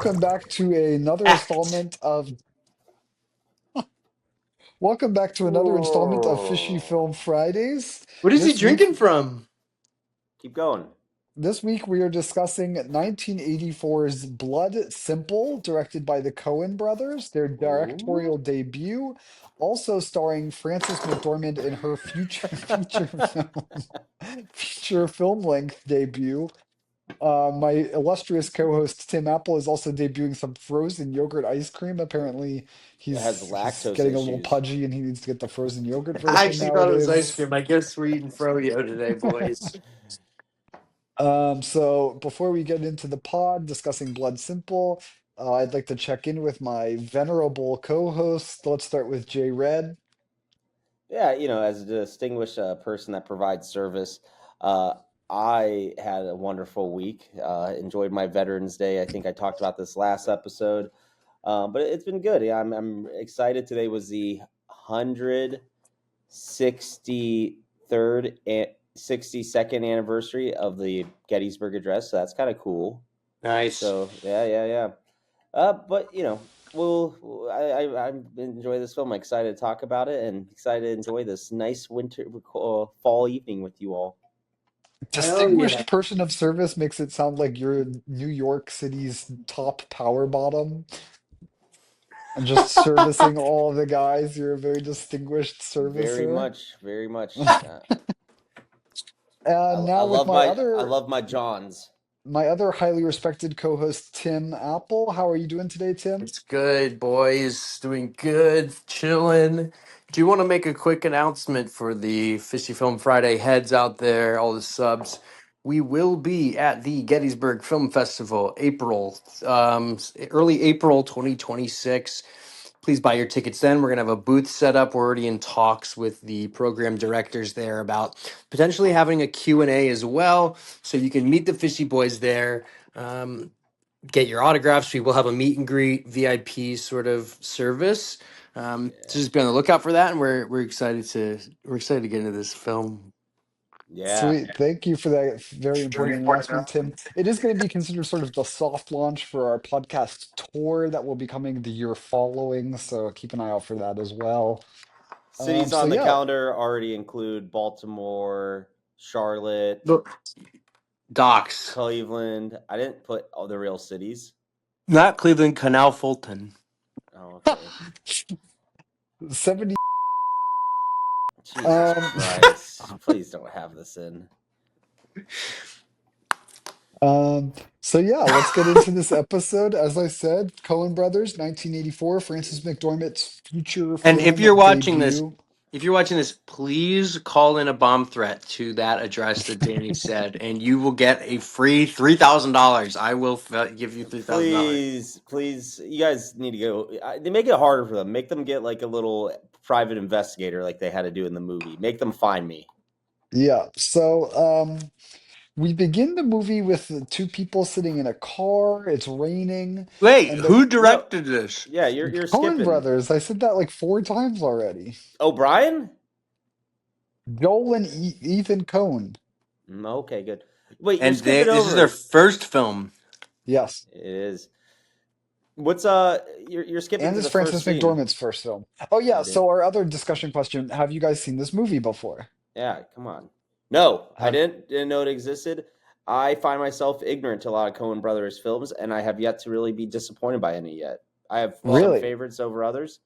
welcome back to another Act. installment of Fishy Whoa. Film Fridays. What is he This week, drinking from? Keep going. this week we are discussing 1984's Blood Simple, directed by the Coen Brothers, their Ooh. directorial debut, also starring Frances McDormand in her future feature film length debut. My illustrious co-host Tim Apple is also debuting some frozen yogurt ice cream. Apparently, It has he's lactose getting a little issues. pudgy and he needs to get the frozen yogurt I version actually thought it was ice nowadays. cream. I guess we're eating froyo today, boys. So before we get into the pod discussing Blood Simple, I'd like to check in with my venerable co-host. Let's start with Jay Red. Yeah, as a distinguished person that provides service, uh, I had a wonderful week. Enjoyed my Veterans Day. I think I talked about this last episode, but it's been good. Yeah, I'm excited. Today was the 163rd and 62nd anniversary of the Gettysburg Address, so that's kind of cool. Nice. So yeah. But I enjoy this film. I'm excited to talk about it and excited to enjoy this nice winter fall evening with you all. Hell yeah. Distinguished person of service makes it sound like you're New York City's top power bottom and just servicing all the guys. You're a very distinguished Very servicer. much, very much. And I now with love my Johns. my other highly respected co-host Tim Apple. How are you doing today, Tim? It's good, boys. Doing good, chilling. Do you want to make a quick announcement for the Fishy Film Friday heads out there, all the subs? We will be at the Gettysburg Film Festival, early April 2026. Please buy your tickets then. We're going to have a booth set up. We're already in talks with the program directors there about potentially having a Q&A as well. So you can meet the Fishy Boys there. Get your autographs. We will have a meet and greet VIP sort of service. So Yeah, just be on the lookout for that, and we're excited to get into this film. yeah. Sweet. Thank you for that very important announcement, Tim. It is going to be considered sort of the soft launch for our podcast tour that will be coming the year following. So keep an eye out for that as well. Cities So on the yeah, calendar already include Baltimore, Charlotte, Look, Docs, Cleveland. I didn't put all the real cities. not Cleveland, Canal Fulton. Oh, okay. 70. Jesus Um, Christ. Please don't have this in. so yeah, let's get into this episode. As I said, Coen Brothers, 1984, Francis McDormand's feature And film debut. if you're watching this, please call in a bomb threat to that address that Danny said, and you will get a free $3,000. I will give you $3,000. Please, you guys need to go. They make it harder for them. Make them get like a little private investigator, like they had to do in the movie. Make them find me. Yeah, so we begin the movie with the two people sitting in a car. It's raining, Wait, and the who No, directed this? yeah, you're Coen skipping Brothers. I said that like four times already. O'Brien. Joel and Ethan Coen. Okay, good. Wait, you're And skipping this is their over. first film. Yes, It is. What's You're skipping and to it's the first Francis scene. McDormand's first film. Oh yeah, It is. so our other discussion question: have you guys seen this movie before? Yeah, come on. No, I Have didn't know it existed. I find myself ignorant to a lot of Coen Brothers films, and I have yet to really be disappointed by any yet. I have some really? favorites over others,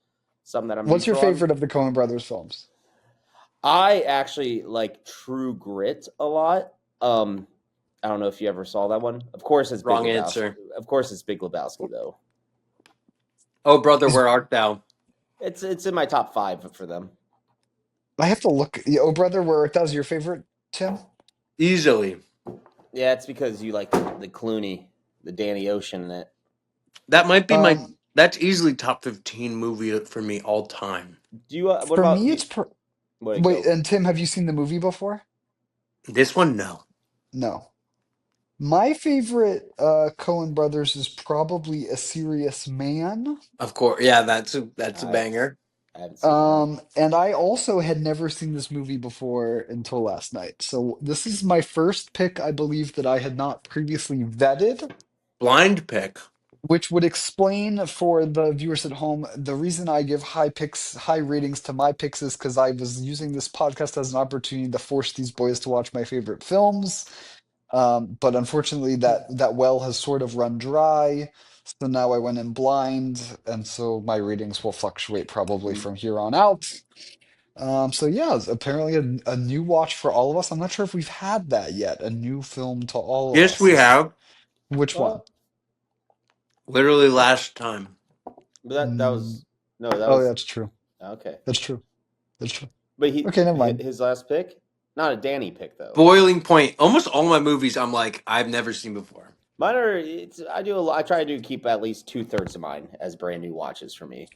some that I'm What's your neutral on. favorite of the Coen Brothers films? I actually like True Grit a lot. I don't know if you ever saw that one. Of course, it's Big Wrong Lebowski. answer. Of course, it's Big Lebowski, though. Oh, brother, Is where art thou? It's in my top five for them. I have to look. Oh, brother, where that was your favorite, Tim? Easily. Yeah, it's because you like the Clooney, the Danny Ocean in it. That might be my. Um, That's easily top 15 movie for me all time. Do you? What for about me, you? it's Where to wait. go? And Tim, have you seen the movie before? This one, no. No. My favorite Coen Brothers is probably A Serious Man. Of course, yeah, that's a I banger. I haven't seen that. And I also had never seen this movie before until last night. So this is my first pick, I believe, that I had not previously vetted. Blind pick. Which would explain for the viewers at home the reason I give high ratings to my picks is because I was using this podcast as an opportunity to force these boys to watch my favorite films. But unfortunately, that well has sort of run dry. So now I went in blind, and so my ratings will fluctuate probably from here on out. So yeah, it's apparently a new watch for all of us. I'm not sure if we've had that yet. A new film to all of Yes, us. we This is have. which one? Literally last time. But that Mm, was no, that oh, was that's true. okay. That's true. That's true. But Okay, never mind. his last pick, not a Danny pick though. Boiling Point. Almost all my movies I'm like, I've never seen before. Mine are. I try to keep at least 2/3 of mine as brand new watches for me.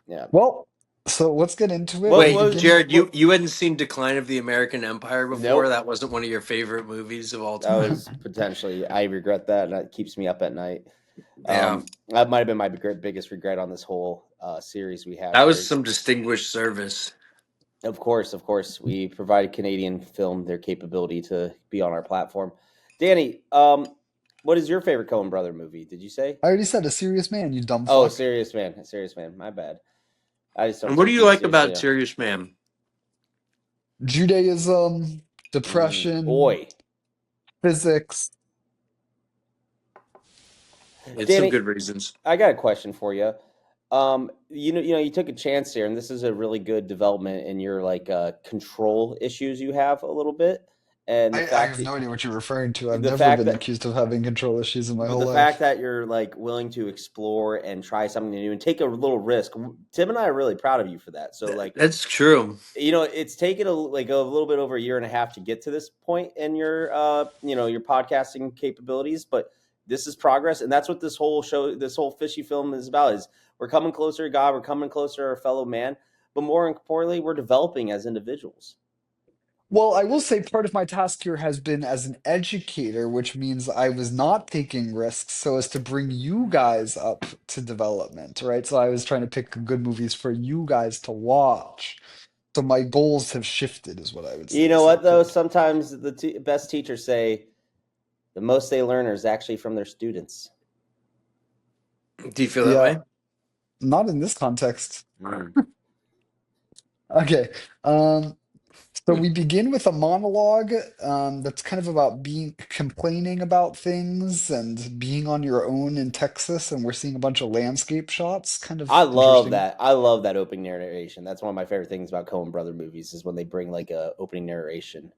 Yeah. Well, so let's get into it. What We Wait, was begin. Jared, what? you hadn't seen Decline of the American Empire before? Nope. That wasn't one of your favorite movies of all That time? was potentially. I regret that, and that keeps me up at night. Yeah. That might have been my biggest regret on this whole series we have That was here. some distinguished service. Of course, we provided Canadian film their capability to be on our platform. Danny, what is your favorite Coen Brother movie? Did you say? I already said a serious man, you dumb Oh, fuck. Serious Man. My bad. I just don't And what do take you you like seriously. about Serious Man? Judaism, depression, Oi, physics. It's some Danny, good reasons. I got a question for you. You took a chance here, and this is a really good development in your control issues you have a little bit, and I have no idea what you're referring to. I've the never fact been that accused of having control issues in my but whole the fact life. that you're like willing to explore and try something new and take a little risk. Tim and I are really proud of you for that. So That's true. it's taken a little bit over a year and a half to get to this point in your your podcasting capabilities, but this is progress, and that's what this whole show, this whole Fishy Film is about. Is we're coming closer to God, we're coming closer to our fellow man, but more importantly, we're developing as individuals. Well, I will say part of my task here has been as an educator, which means I was not taking risks so as to bring you guys up to development, right? So I was trying to pick good movies for you guys to watch. So my goals have shifted, is what I would You say. know So what though? good. Sometimes the best teachers say the most they learn is actually from their students. Do you feel that Yeah, way? not in this context. Mm. Okay. Um, So we begin with a monologue that's kind of about being complaining about things and being on your own in Texas, and we're seeing a bunch of landscape shots. Kind I of love interesting. that. I love that opening narration. That's one of my favorite things about Coen Brother movies is when they bring like a opening narration.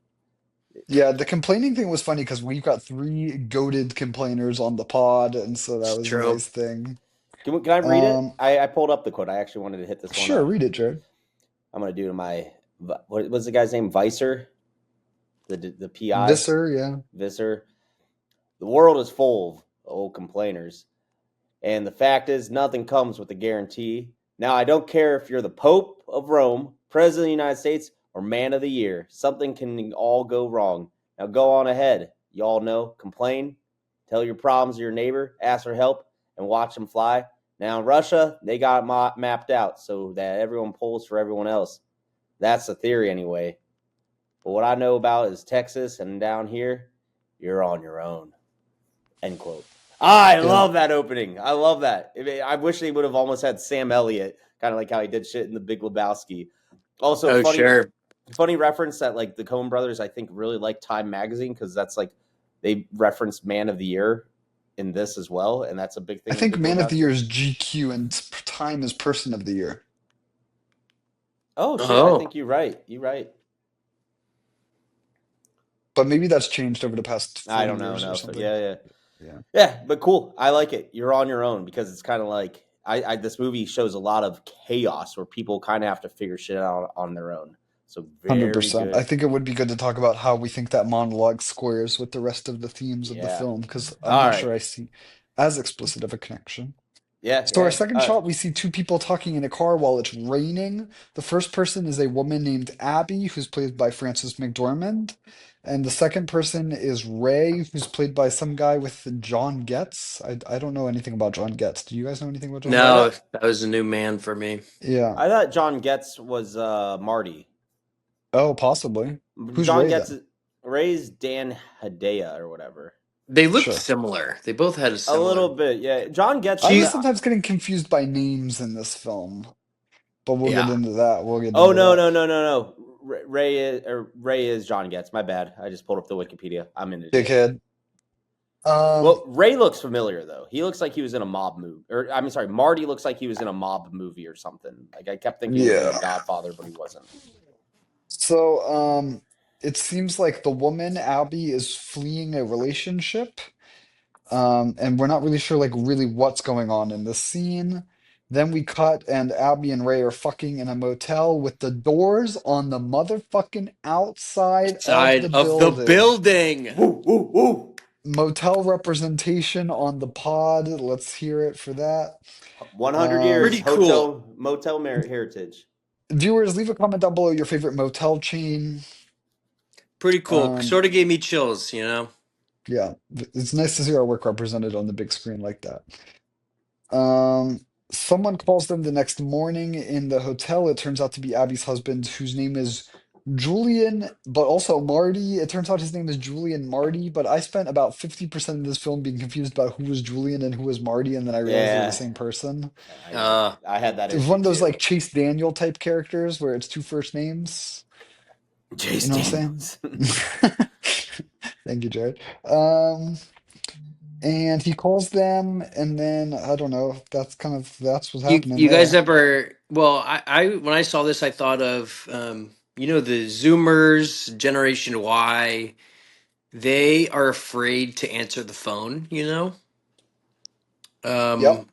Yeah, the complaining thing was funny because we've got three goated complainers on the pod, and so that It's was a true. nice thing. Can I read it? Um, I pulled up the quote. I actually wanted to hit this one sure, up. read it, Jared. I'm gonna do my what was the guy's name? Vicer, the PI, Visser, yeah. Viscer. The world is full of old complainers. And the fact is, nothing comes with a guarantee. Now, I don't care if you're the Pope of Rome, President of the United States, or Man of the Year. Something can all go wrong. Now, go on ahead. You all know, complain, tell your problems to your neighbor, ask for help, and watch them fly. Now, in Russia, they got it mapped out so that everyone pulls for everyone else. That's the theory, anyway. But what I know about is Texas, and down here, you're on your own. End quote. I Yeah. love that opening. I love that. I wish they would have almost had Sam Elliott, kind of like how he did shit in The Big Lebowski. Also, Oh, sure. funny reference that like the Coen Brothers, I think, really like Time Magazine because that's like they referenced Man of the Year in this as well, and that's a big I thing in The think Big Man of the Lebowski. Year is GQ and Time is Person of the Year. Oh shit! I Oh. think you're right. You're right. But maybe that's changed over the past I 40 don't know. years or No, so something. yeah. Yeah. Yeah, but cool. I like it. You're on your own because it's kind of like this movie shows a lot of chaos where people kind of have to figure shit out on their own. So very 100%. I good. think it would be good to talk about how we think that monologue squares with the rest of the themes of the Yeah. film, because I'm All not right. sure I see as explicit of a connection. Yeah. So our Yeah. second shot, we see two people talking in a car while it's raining. The first person is a woman named Abby, who's played by Frances McDormand. And the second person is Ray, who's played by some guy with John Getz. I don't know anything about John Getz. Do you guys know anything about John I No, thought Getz? that was a new man for me. Yeah. I thought John Getz was Marty. Oh, possibly. Who's John Ray Getz then? is Ray's Dan Hedaya or whatever. They looked Sure. similar. They both had a A little similar. bit, yeah. John Getz I is was She, a. sometimes getting confused by names in this film, but we'll get yeah. into that. We'll get Oh into no that. no no no no. Ray is John Getz. My bad. I just pulled up the Wikipedia. I'm an idiot. Dickhead. Um, Well, Ray looks familiar though. He looks like he was in a mob movie, or I'm sorry, Marty looks like he was in a mob movie or something. Like I kept thinking he was in The yeah. Godfather, but he wasn't. So, it seems like the woman, Abby, is fleeing a relationship. And we're not really sure like really what's going on in the scene. Then we cut and Abby and Ray are fucking in a motel with the doors on the motherfucking outside of Side the of the building. building. Woo woo woo. Motel representation on the pod. Let's hear it for that. 100 years Pretty cool. hotel motel heritage. Viewers, leave a comment down below your favorite motel chain. Pretty cool. Um, Sort of gave me chills, you know? yeah, it's nice to see our work represented on the big screen like that. Um, Someone calls them the next morning in the hotel. It turns out to be Abby's husband, whose name is Julian, but also Marty. It turns out his name is Julian Marty, but I spent about 50% of this film being confused about who was Julian and who was Marty, and then I realized they're the Yeah, same person. I Uh, I had that It was issue one of those too. like Chase Daniel type characters where it's two first names. You Chase know what I'm Daniels. saying? Thank you, Jared. And he calls them, and then I don't know. That's what's happening you guys there. ever, well, I when I saw this, I thought of, you know, the Zoomers, Generation Y. They are afraid to answer the phone, you know? Yep. Um,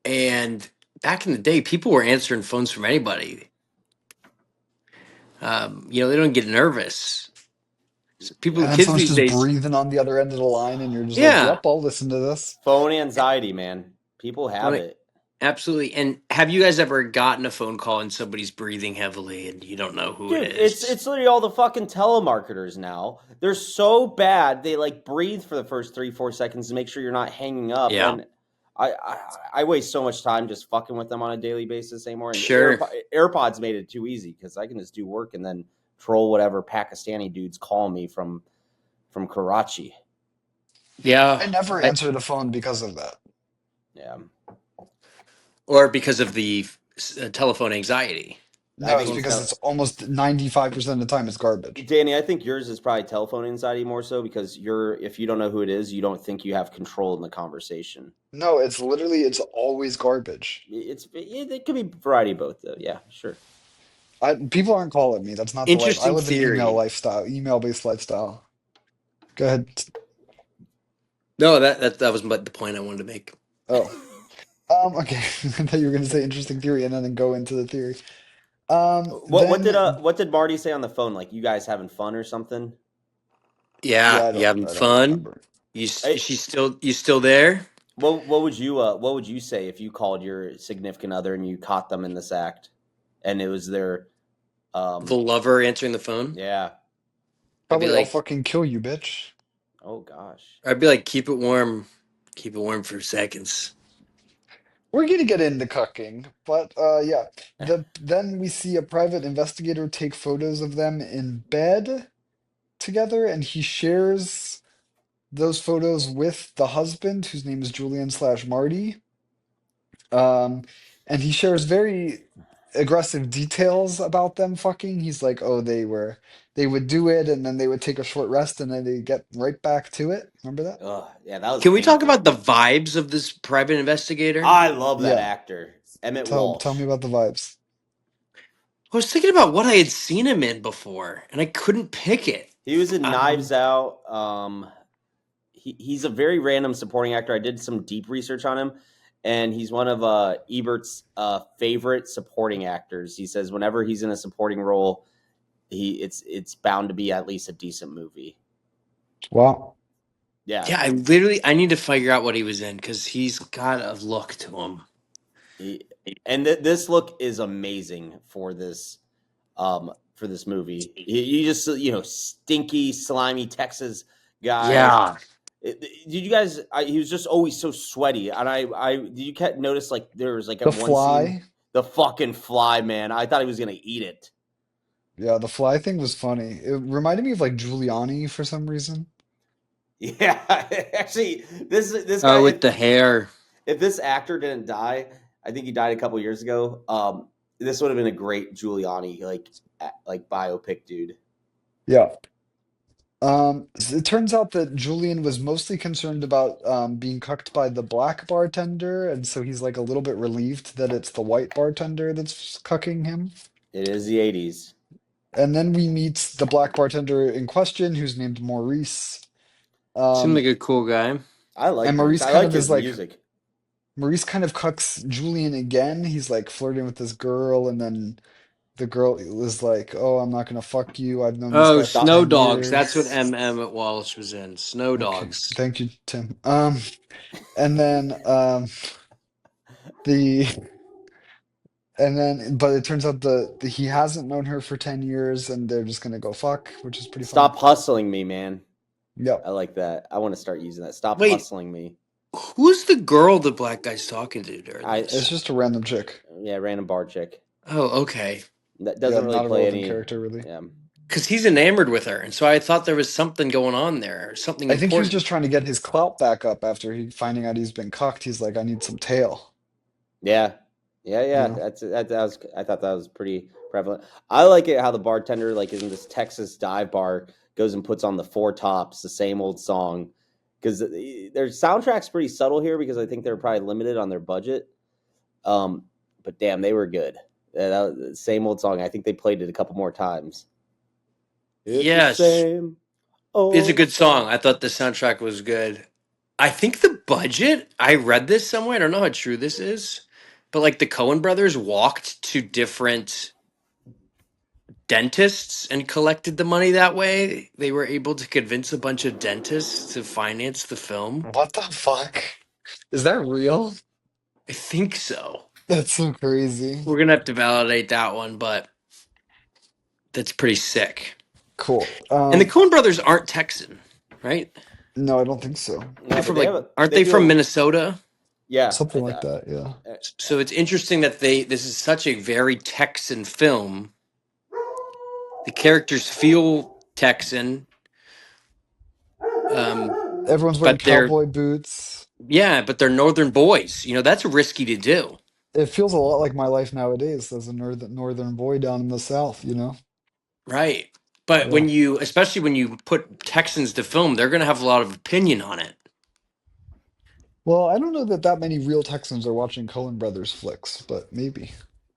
and back in the day, people were answering phones from anybody. You know, they don't get nervous. So people, And then kids someone's these just days, breathing on the other end of the line, and you're just like, yeah, yep, I'll listen to this. Phone anxiety, man. People have like, it. absolutely. And have you guys ever gotten a phone call and somebody's breathing heavily and you don't know who it Dude, it's is? it's literally all the fucking telemarketers now. They're so bad. They like breathe for the first 3-4 seconds to make sure you're not hanging up. Yeah, And I waste so much time just fucking with them on a daily basis anymore. And sure. AirPods made it too easy because I can just do work and then troll whatever Pakistani dudes call me from Karachi. Yeah. I never I, answer the phone because of that. Yeah, or because of the telephone anxiety. I No, think it's Phone it's because call. no. it's almost 95% of the time it's garbage. Danny, I think yours is probably telephone anxiety more so because if you don't know who it is, you don't think you have control in the conversation. No, it's always garbage. It could be a variety of both though. Yeah, sure. People aren't calling me. That's not the life. I Interesting live an email theory. lifestyle, email-based lifestyle. Go ahead. No, that was the point I wanted to make. Oh, okay. I thought you were going to say interesting theory and then go into the theory. Then What did Marty say on the phone? Like you guys having fun or something? Yeah, yeah, you having I don't fun? remember. Hey, You still there? what would you say if you called your significant other and you caught them in this act, and it was their The um lover answering the phone? yeah. I'd be Probably I'll like, fucking kill you, bitch. Oh gosh. keep it warm for seconds. We're gonna get into cucking, but yeah. Then we see a private investigator take photos of them in bed together, and he shares those photos with the husband, whose name is Julian slash Marty. Um, and he shares very aggressive details about them fucking. He's like, oh, they would do it, and then they would take a short rest, and then they get right back to it. Remember that? Yeah, that was Can we talk painful. about the vibes of this private investigator? I love that Yeah. actor, Emmett Tell me Walsh. about the vibes. I was thinking about what I had seen him in before, and I couldn't pick it. He was in Knives Um, Out. He's a very random supporting actor. I did some deep research on him, and he's one of Ebert's favorite supporting actors. He says whenever he's in a supporting role, it's bound to be at least a decent movie. Wow. Yeah, yeah, I need to figure out what he was in because he's got a look to him. he, and this look is amazing for this movie. You just stinky, slimy Texas guy. Yeah, Did you guys? He was just always so sweaty, and I did you notice like there was like The at one scene Fly. the fucking fly man. I thought he was gonna eat it. Yeah, the Fly thing was funny. It reminded me of like Giuliani for some reason. Yeah, actually, this guy, Oh, with the hair. if this actor didn't die, I think he died a couple years ago. This would have been a great Giuliani like biopic dude. Yeah. It turns out that Julian was mostly concerned about being cucked by the black bartender, and so he's like a little bit relieved that it's the white bartender that's cucking him. It is the '80s. And then we meet the black bartender in question, who's named Maurice. Seemed Um, like a cool guy. I like and Maurice. Maurice I kind like of is his like music. Maurice kind of cucks Julian again. He's like flirting with this girl, and then the girl is like, "Oh, I'm not gonna fuck you. I've known this Oh, guy for Stop. Snow 10 Dogs. That's what years." M. Emmett Wallace was in. Snow Okay, Dogs. thank you, Tim. And then the but it turns out he hasn't known her for 10 years, and they're just gonna go fuck, which is pretty fun. Stop hustling me, man. Yep. I like that. I want to start using that. Stop Wait, hustling me. who's the girl the black guy's talking to during I It's this? just a random chick. Yeah, random bar chick. Oh, okay. That Yeah, doesn't really not a play relevant any. character, really. Yeah. Because he's enamored with her, and so I thought there was something going on there, something I think he was important. just trying to get his clout back up after he finding out he's been cucked. He's like, I need some tail, Yeah, yeah, you yeah. know? That was. I thought that was pretty prevalent. I like it how the bartender, like in this Texas dive bar, goes and puts on the Four Tops, the same old song, because their soundtrack's pretty subtle here because I think they're probably limited on their budget. Um, but damn, they were good. That was the same old song. I think they played it a couple more times. It's the Yes, same it's a old good song. song. I thought the soundtrack was good. I think the budget, I read this somewhere. I don't know how true this is, but like the Coen brothers walked to different dentists and collected the money that way. They were able to convince a bunch of dentists to finance the film. What the fuck? Is that real? I think so. That's so crazy. We're gonna have to validate that one, but that's pretty sick. Cool. And the Coen brothers aren't Texan, right? No, I don't think so. They're No, but from like, aren't they they from do. Minnesota? Yeah, Something like that, yeah. So it's interesting that this is such a very Texan film. The characters feel Texan, um, Everyone's wearing but they're cowboy boots. yeah, but they're northern boys. You know, that's risky to do. It feels a lot like my life nowadays as a northern boy down in the South, you know? Right. But Yeah. especially when you put Texans to film, they're going to have a lot of opinion on it. Well, I don't know that many real Texans are watching Coen Brothers flicks, but maybe.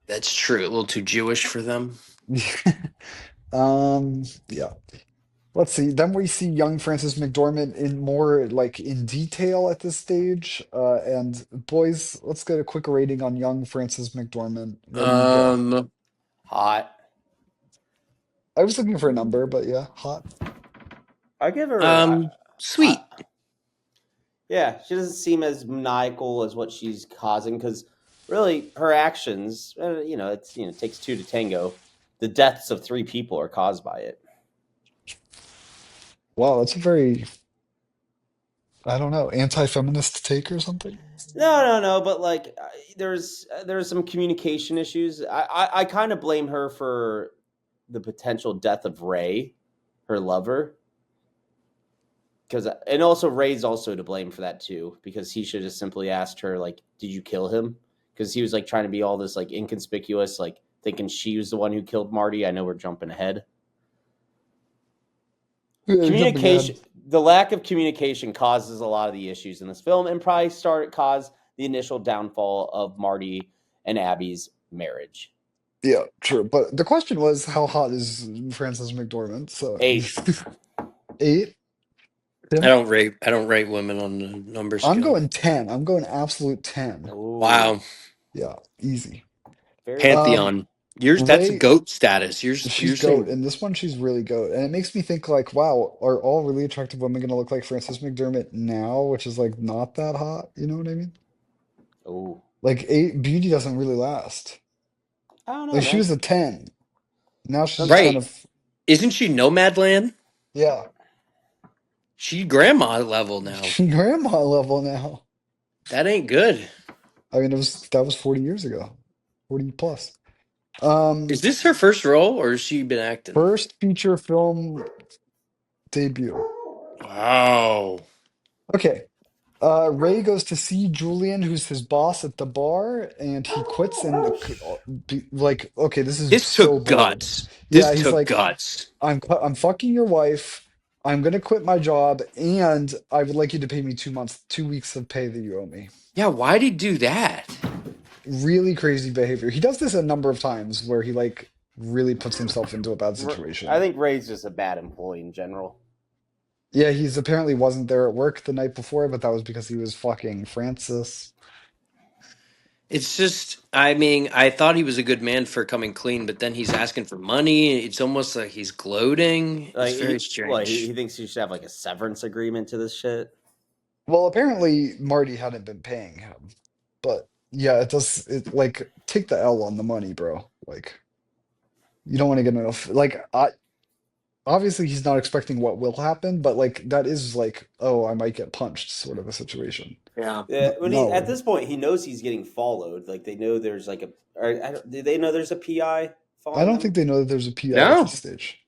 That's true. A little too Jewish for them. Yeah. Let's see. Then we see young Frances McDormand in more like in detail at this stage. And boys, let's get a quick rating on young Frances McDormand. What do you get? Um, hot. I was looking for a number, but yeah, hot. I give her. I, Sweet. yeah, she doesn't seem as maniacal as what she's causing because really her actions, it takes two to tango. The deaths of three people are caused by it. Wow, that's a very, I don't know, anti-feminist take or something. No, but like there's some communication issues. I kind of blame her for the potential death of Ray, her lover, and also Ray's also to blame for that too because he should have simply asked her like, "Did you kill him?" Because he was like trying to be all this like inconspicuous, like thinking she was the one who killed Marty. I know we're jumping ahead. Yeah, jumping ahead. Communication, the lack of communication causes a lot of the issues in this film, and probably caused the initial downfall of Marty and Abby's marriage. Yeah, true. But the question was, how hot is Frances McDormand? So 8. 8. I Tim? don't rate. I don't rate women on the number I'm scale. going 10. I'm going absolute 10. Ooh, Wow. Yeah, easy. very hot. Um, Pantheon. Yours. That's Ray, goat status. she's You're goat, saying and this one she's really goat. And it makes me think like, wow, are all really attractive women gonna look like Frances McDormand now, which is like not that hot, you know what I mean? Ooh, Like 8 beauty doesn't really last. I don't know, Like she man. was a 10. Now she's just kind right. of Isn't she Nomadland? yeah, She grandma level now. grandma level now. That ain't good. I mean, that was 40 years ago. 40 plus. Is Um, this her first role, or has she been acting? First feature film debut. Wow. Okay. Ray goes to see Julian, who's his boss at the bar, and he quits and like, okay, this is This so took bold. guts. This Yeah, he's took like, guts. I'm fucking your wife. I'm gonna quit my job, and I would like you to pay me 2 months, 2 weeks of pay that you owe me. Yeah, why'd he do that? Really crazy behavior. He does this a number of times where he like really puts himself into a bad I situation. think Ray's just a bad employee in general. Yeah, he's apparently wasn't there at work the night before, but that was because he was fucking Francis. It's just, I mean, I thought he was a good man for coming clean, but then he's asking for money. It's almost like he's gloating. It's Like very he strange. thinks he should have like a severance agreement to this shit. Well, apparently Marty hadn't been paying him. But yeah, it does it like take the L on the money, bro. Like you don't want to get enough like I obviously he's not expecting what will happen, but like that is like, oh, I might get punched sort of a situation. Yeah. Yeah, when he at No. this point he knows he's getting followed. Like they know there's like a. Or, do they know there's a PI I following don't them? think they know that there's a PI at No, this stage.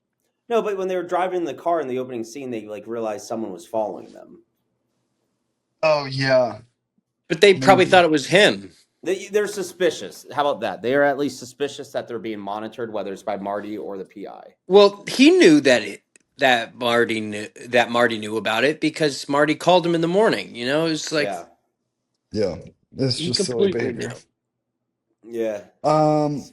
No, but when they were driving in the car in the opening scene, they like realized someone was following them. Oh yeah, but they probably thought maybe. it was him. They're suspicious. How about that? They are at least suspicious that they're being monitored, whether it's by Marty or the PI. Well, he knew that Marty knew about it because Marty called him in the morning. You know, it's like Yeah, Yeah. It's he just silly completely behavior. knew. yeah. Um,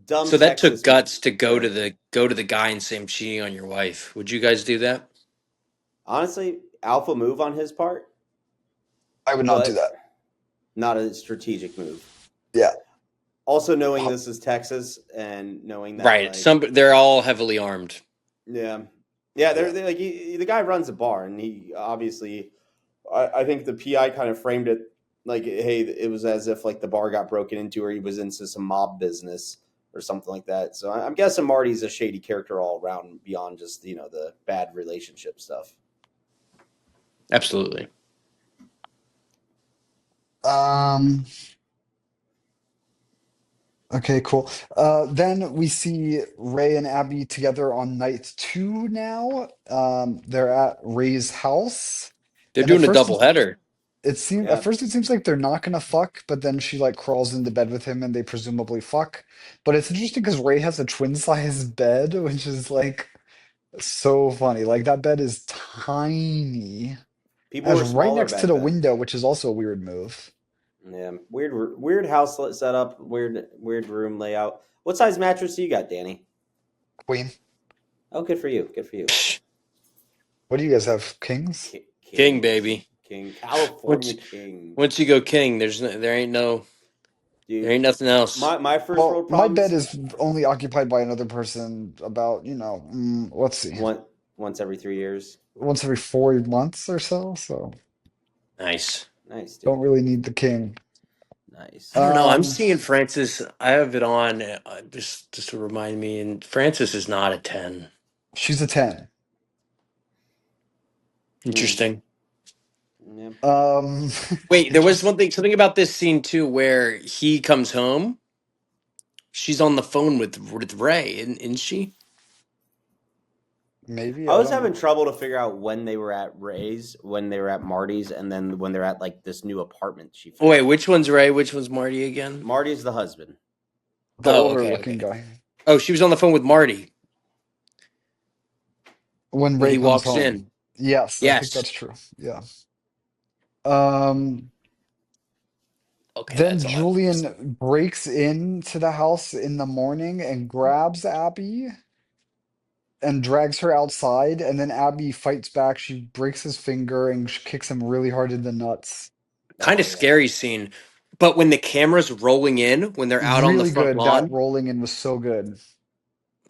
Dumb So that took Texas. guts to Go go to ahead. the guy and say I'm cheating on your wife. Would you guys do that? Honestly, alpha move on his part, I would not do but that. not a strategic move. Yeah. Also, knowing this is Texas and knowing that, Right. like, They're all heavily armed. yeah, yeah, Yeah. they're like the guy runs a bar, and he obviously, I think the PI kind of framed it like, hey, it was as if like the bar got broken into, or he was into some mob business or something like that. So I'm guessing Marty's a shady character all around, beyond just the bad relationship stuff. Absolutely. Um, okay, cool. Then we see Ray and Abby together on night two now. They're at Ray's house. They're And at doing a first double header. Yeah, it seems like they're not gonna fuck, but then she like crawls into bed with him and they presumably fuck. But it's interesting because Ray has a twin size bed, which is like so funny. Like that bed is tiny. people And were it's right smaller next to back the then. window, which is also a weird move. Yeah, weird house setup, weird room layout. What size mattress do you got, Danny? Queen. Oh, good for you. Good for you. Psh, What do you guys have? Kings? king, King, baby. King, California Once King, once you go king, there dude. ain't nothing else. My first Well, world my bed problems. is only occupied by another person about, let's see, One once every 3 years. once every 4 months or so. So Nice. Nice, don't dude. really need the king. I Nice. don't know. I'm Um, seeing Francis. I have it on just to remind me, and Francis is not a 10. she's a 10. Hmm. Interesting. Yeah. Um, Wait, there was interesting. something about this scene too, where he comes home. She's on the phone with Ray, isn't she? Maybe, I I was don't having know. trouble to figure out when they were at Ray's, when they were at Marty's, and then when they're at like this new apartment she Oh, wait, found. which one's Ray? Which one's Marty again? Marty's the husband. The Oh, older okay, looking okay. guy. Oh, she was on the phone with Marty When when Ray he comes walks home. in. Yes, I think Yes. that's true. Yeah. Um, Okay, then that's all. Julian breaks into the house in the morning and grabs Abby and drags her outside, and then Abby fights back. She breaks his finger and kicks him really hard in the nuts. Kind Oh of yeah. scary scene. But when the camera's rolling in, when they're out on the Really front good. That lawn, rolling in was so good.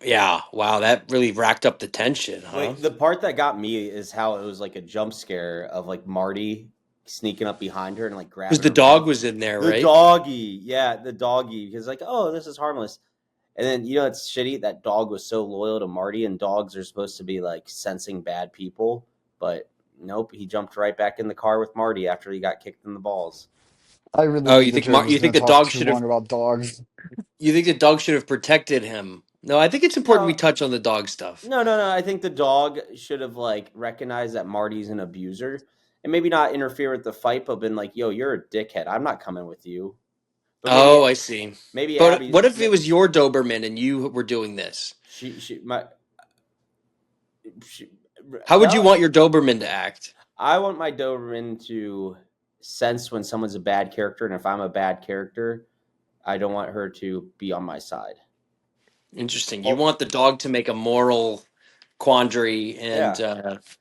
yeah, wow, that really racked up the tension, huh? Wait, the part that got me is how it was like a jump scare of like Marty sneaking up behind her and like Because grabbing the her by dog was in there, the right? doggy. Yeah, the doggy. Because like, oh, this is harmless. And then it's shitty. That dog was so loyal to Marty, and dogs are supposed to be like sensing bad people, but nope, he jumped right back in the car with Marty after he got kicked in the balls. I really Oh, knew that Jared was you going think to the talk dog too should have long about dogs. you think the dog should have protected him No, I think it's important we No, touch on the dog stuff. no. I think the dog should have like recognized that Marty's an abuser and maybe not interfere with the fight, but been like, "Yo, you're a dickhead. I'm not coming with you." But Oh, I see. maybe But Abby, what if it was your Doberman and you were doing this? she my she, How would you well, want your Doberman to act? I want my Doberman to sense when someone's a bad character, and if I'm a bad character, I don't want her to be on my side. Interesting. You Oh, want the dog to make a moral quandary yeah.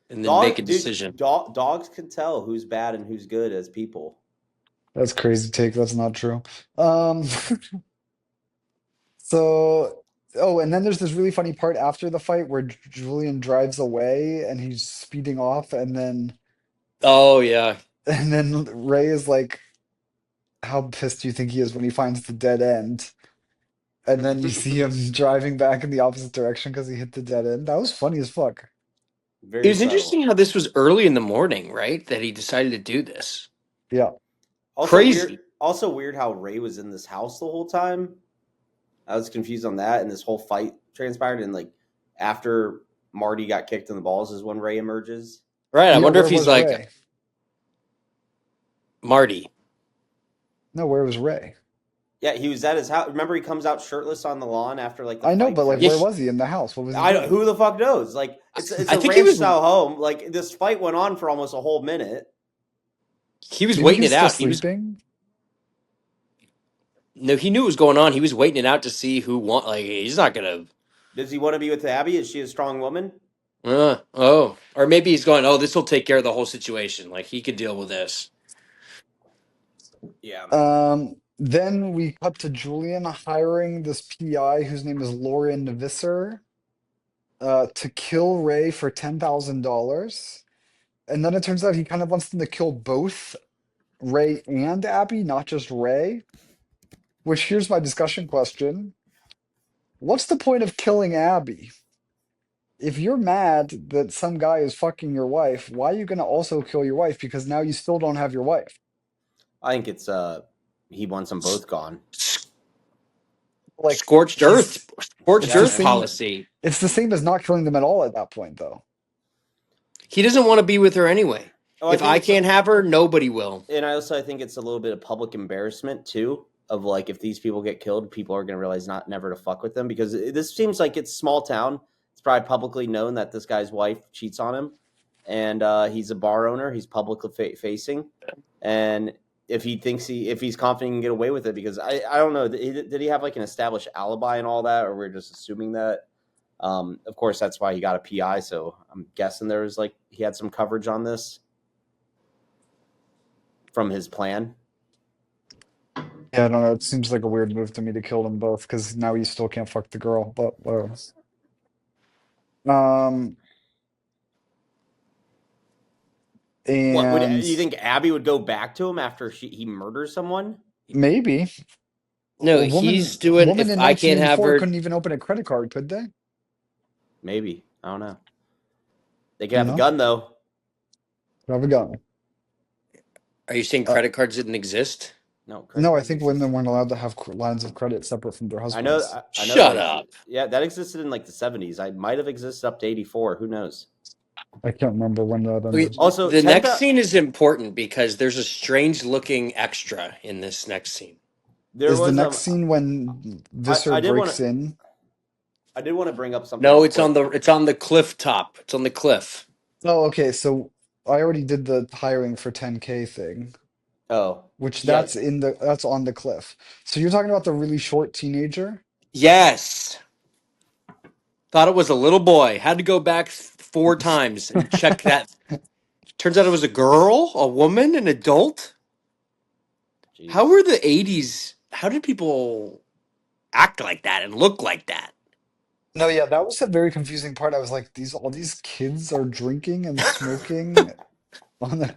and then make a Dude, decision. dogs can tell who's bad and who's good as people. That's crazy take. That's not true. Um, so, oh, and then there's this really funny part after the fight where Julian drives away and he's speeding off, Oh yeah. and then Ray is like, "How pissed do you think he is when he finds the dead end?" And then you see him driving back in the opposite direction because he hit the dead end. That was funny as fuck. It Very was interesting subtle. how this was early in the morning, right? That he decided to do this. Yeah. Also weird. Crazy. Also weird how Ray was in this house the whole time. I was confused on that, and this whole fight transpired, and like after Marty got kicked in the balls is when Ray emerges. Right. I Yeah, wonder if where he's was like Ray? Marty. No, where was Ray? Yeah, he was at his house. Remember, he comes out shirtless on the lawn after like the I know, fight but like, Yeah, where finished. was he in the house? What was he I don't, doing? who the fuck knows? Like it's I a think he ranch was style home. Like this fight went on for almost a whole minute. Maybe he waiting was it still out. He was sleeping. no, he knew what was going on. He was waiting it out to see who won. Like he's not gonna. Does he want to be with Abby? Is she a strong woman? Or maybe he's going. Oh, this will take care of the whole situation. Like he could deal with this. Yeah. Then we cut to Julian hiring this PI whose name is Lauren Visser, to kill Ray for $10,000. And then it turns out he kind of wants them to kill both Ray and Abby, not just Ray. Which here's my discussion question. What's the point of killing Abby? If you're mad that some guy is fucking your wife, why are you gonna also kill your wife? Because now you still don't have your wife. I think it's he wants them S- both gone. s- Like Scorched he's earth, scorched it's the Yeah. earth same policy. it's the same as not killing them at all at that point, though. He doesn't want to be with her anyway. Oh, I If think I it's can't have her, nobody will. and I think it's a little bit of public embarrassment too. Of like, if these people get killed, people are going to realize not never to fuck with them because this seems like it's small town. It's probably publicly known that this guy's wife cheats on him, and he's a bar owner. He's publicly facing, and if he's confident he can get away with it, because I don't know, did he have like an established alibi and all that, or we're just assuming that? Of course, that's why he got a PI. So I'm guessing there was like he had some coverage on this from his plan. Yeah, I don't know. It seems like a weird move to me to kill them both because now you still can't fuck the girl. But whatever. Um, What would and you think? Abby would go back to him after he murders someone? maybe No, a he's woman doing. woman If in I can't have 1984 her, couldn't even open a credit card, could they? Maybe, I don't know. They could You have a know, gun though. have a gun. are you saying Uh, credit cards didn't exist? No, credit no, I cards think exist. women weren't allowed to have lines of credit separate from their I know. husbands. I know that Shut existed. up. Yeah, that existed in like the 70s. I might have existed up to 84. Who knows? I can't remember when that Okay, ended. Also, the next scene is important because there's a strange looking extra in this next scene. there Is the was next scene when I, Visser I did want breaks to in? I did want to bring up something No, real it's on quick. the cliff top. It's on the cliff. Oh, okay. So I already did the hiring for 10K thing, Oh, which yeah. that's on the cliff. So you're talking about the really short teenager? Yes. Thought it was a little boy. Had to go back 4 times and check that. Turns out it was a girl, a woman, an adult. How Jeez. were the 80s? How did people act like that and look like that? No, yeah, that was a very confusing part. I was like, all these kids are drinking and smoking on a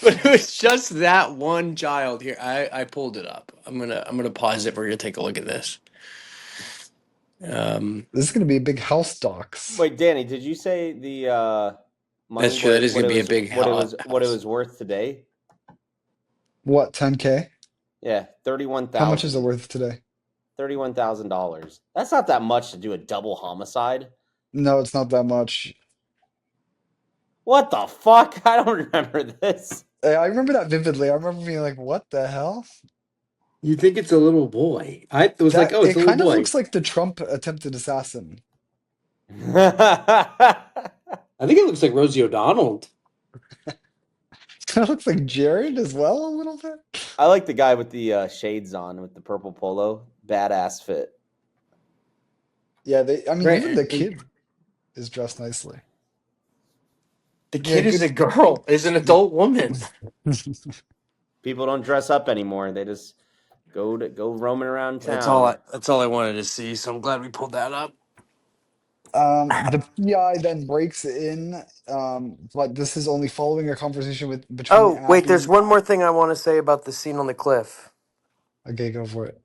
But cliff. it was just that one child here. I pulled it up. I'm gonna pause it. We're gonna take a look at this. Um, This is going to be a big house docs. Wait, Danny, did you say the that's money true. That is gonna be a big what it house. was worth today? What, 10K? Yeah, How much is it 31,000. worth today? $31,000. That's not that much to do a double homicide. No, it's not that much. What the fuck? I don't remember this. I remember that vividly. I remember being like, "What the hell?" You think it's a little boy? I was like, That oh, it's it a little kind of boy. looks like the Trump attempted assassin. I think it looks like Rosie O'Donnell. Kind of looks like Jared as well a little bit. I like the guy with the shades on with the purple polo. Badass fit. Yeah, I mean, even Right. the kid is dressed nicely. The Yeah, kid is a good. girl, is an adult woman. People don't dress up anymore. They just go roaming around That's all. town. That's all I wanted to see. So I'm glad we pulled that up. The PI then breaks in, but this is only following a conversation between Oh wait, there's Abby. one more thing I want to say about the scene on the cliff. Okay, go for it.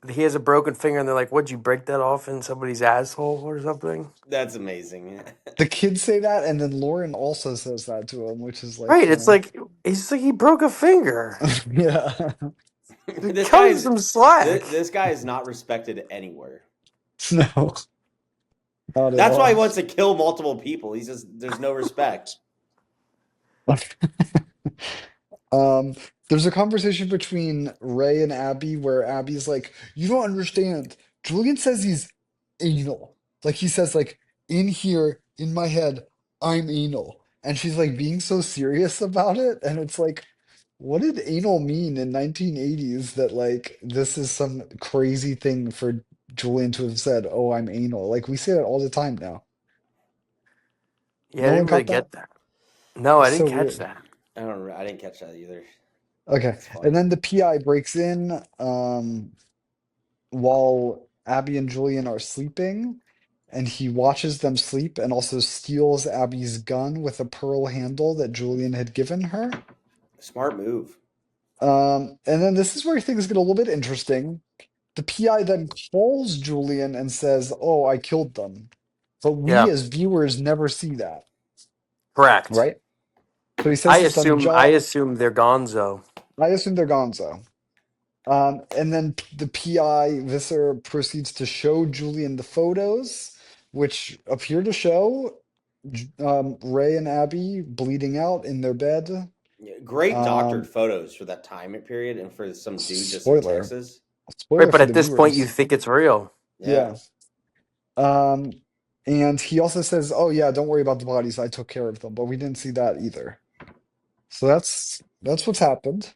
He has a broken finger, and they're like, "What'd you break that off in somebody's asshole or something?" That's amazing. The kids say that, and then Lauren also says that to him, which is like Right? It's funny. like he's like he broke a finger. Yeah. this Cut him guy's some slack. this guy is not respected anywhere. No, not at That's why he all. wants to kill multiple people. He's just there's no respect. Um, there's a conversation between Ray and Abby where Abby's like, "You don't understand. Julian says he's anal. Like he says, like, in here, in my head, I'm anal." And she's like being so serious about it. And it's like, what did anal mean in 1980s that like this is some crazy thing for Julian to have said, "Oh, I'm anal." Like we say that all the time now. Yeah, I No one didn't really caught that? get that. No, I It's didn't so catch weird. that. I didn't catch that either. Okay. That's And funny. then the PI breaks in. While Abby and Julian are sleeping, and he watches them sleep and also steals Abby's gun with a pearl handle that Julian had given her. Smart move. And then this is where things get a little bit interesting. The PI then calls Julian and says, "Oh, I killed them." But we Yeah, as viewers never see that, correct. right? So he says he's done the I job. assume they're gonzo. I assume they're gonzo. And then the PI Visser proceeds to show Julian the photos, which appear to show Ray and Abby bleeding out in their bed. Yeah, great doctored Um, photos for that time period and for some dude just in spoiler, Texas. Right, spoiler but for at the this point, you viewers. think it's real. Yeah. Yeah. Um, and he also says, "Oh yeah, don't worry about the bodies. I took care of them." But we didn't see that either. So that's what's happened.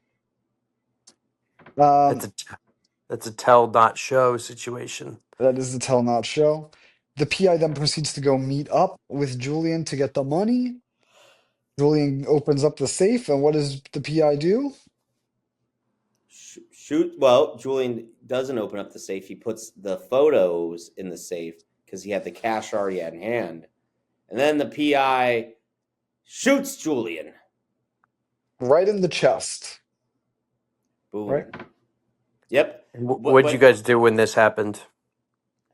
That's Um, a that's a tell not show situation. that is the tell not show. The PI then proceeds to go meet up with Julian to get the money. Julian opens up the safe, and what does the PI do? Shoot. Well, Julian doesn't open up the safe. He puts the photos in the safe because he had the cash already at hand. And then the PI shoots Julian. Right in the chest, right? Boom. Yep. What'd you guys do when this happened?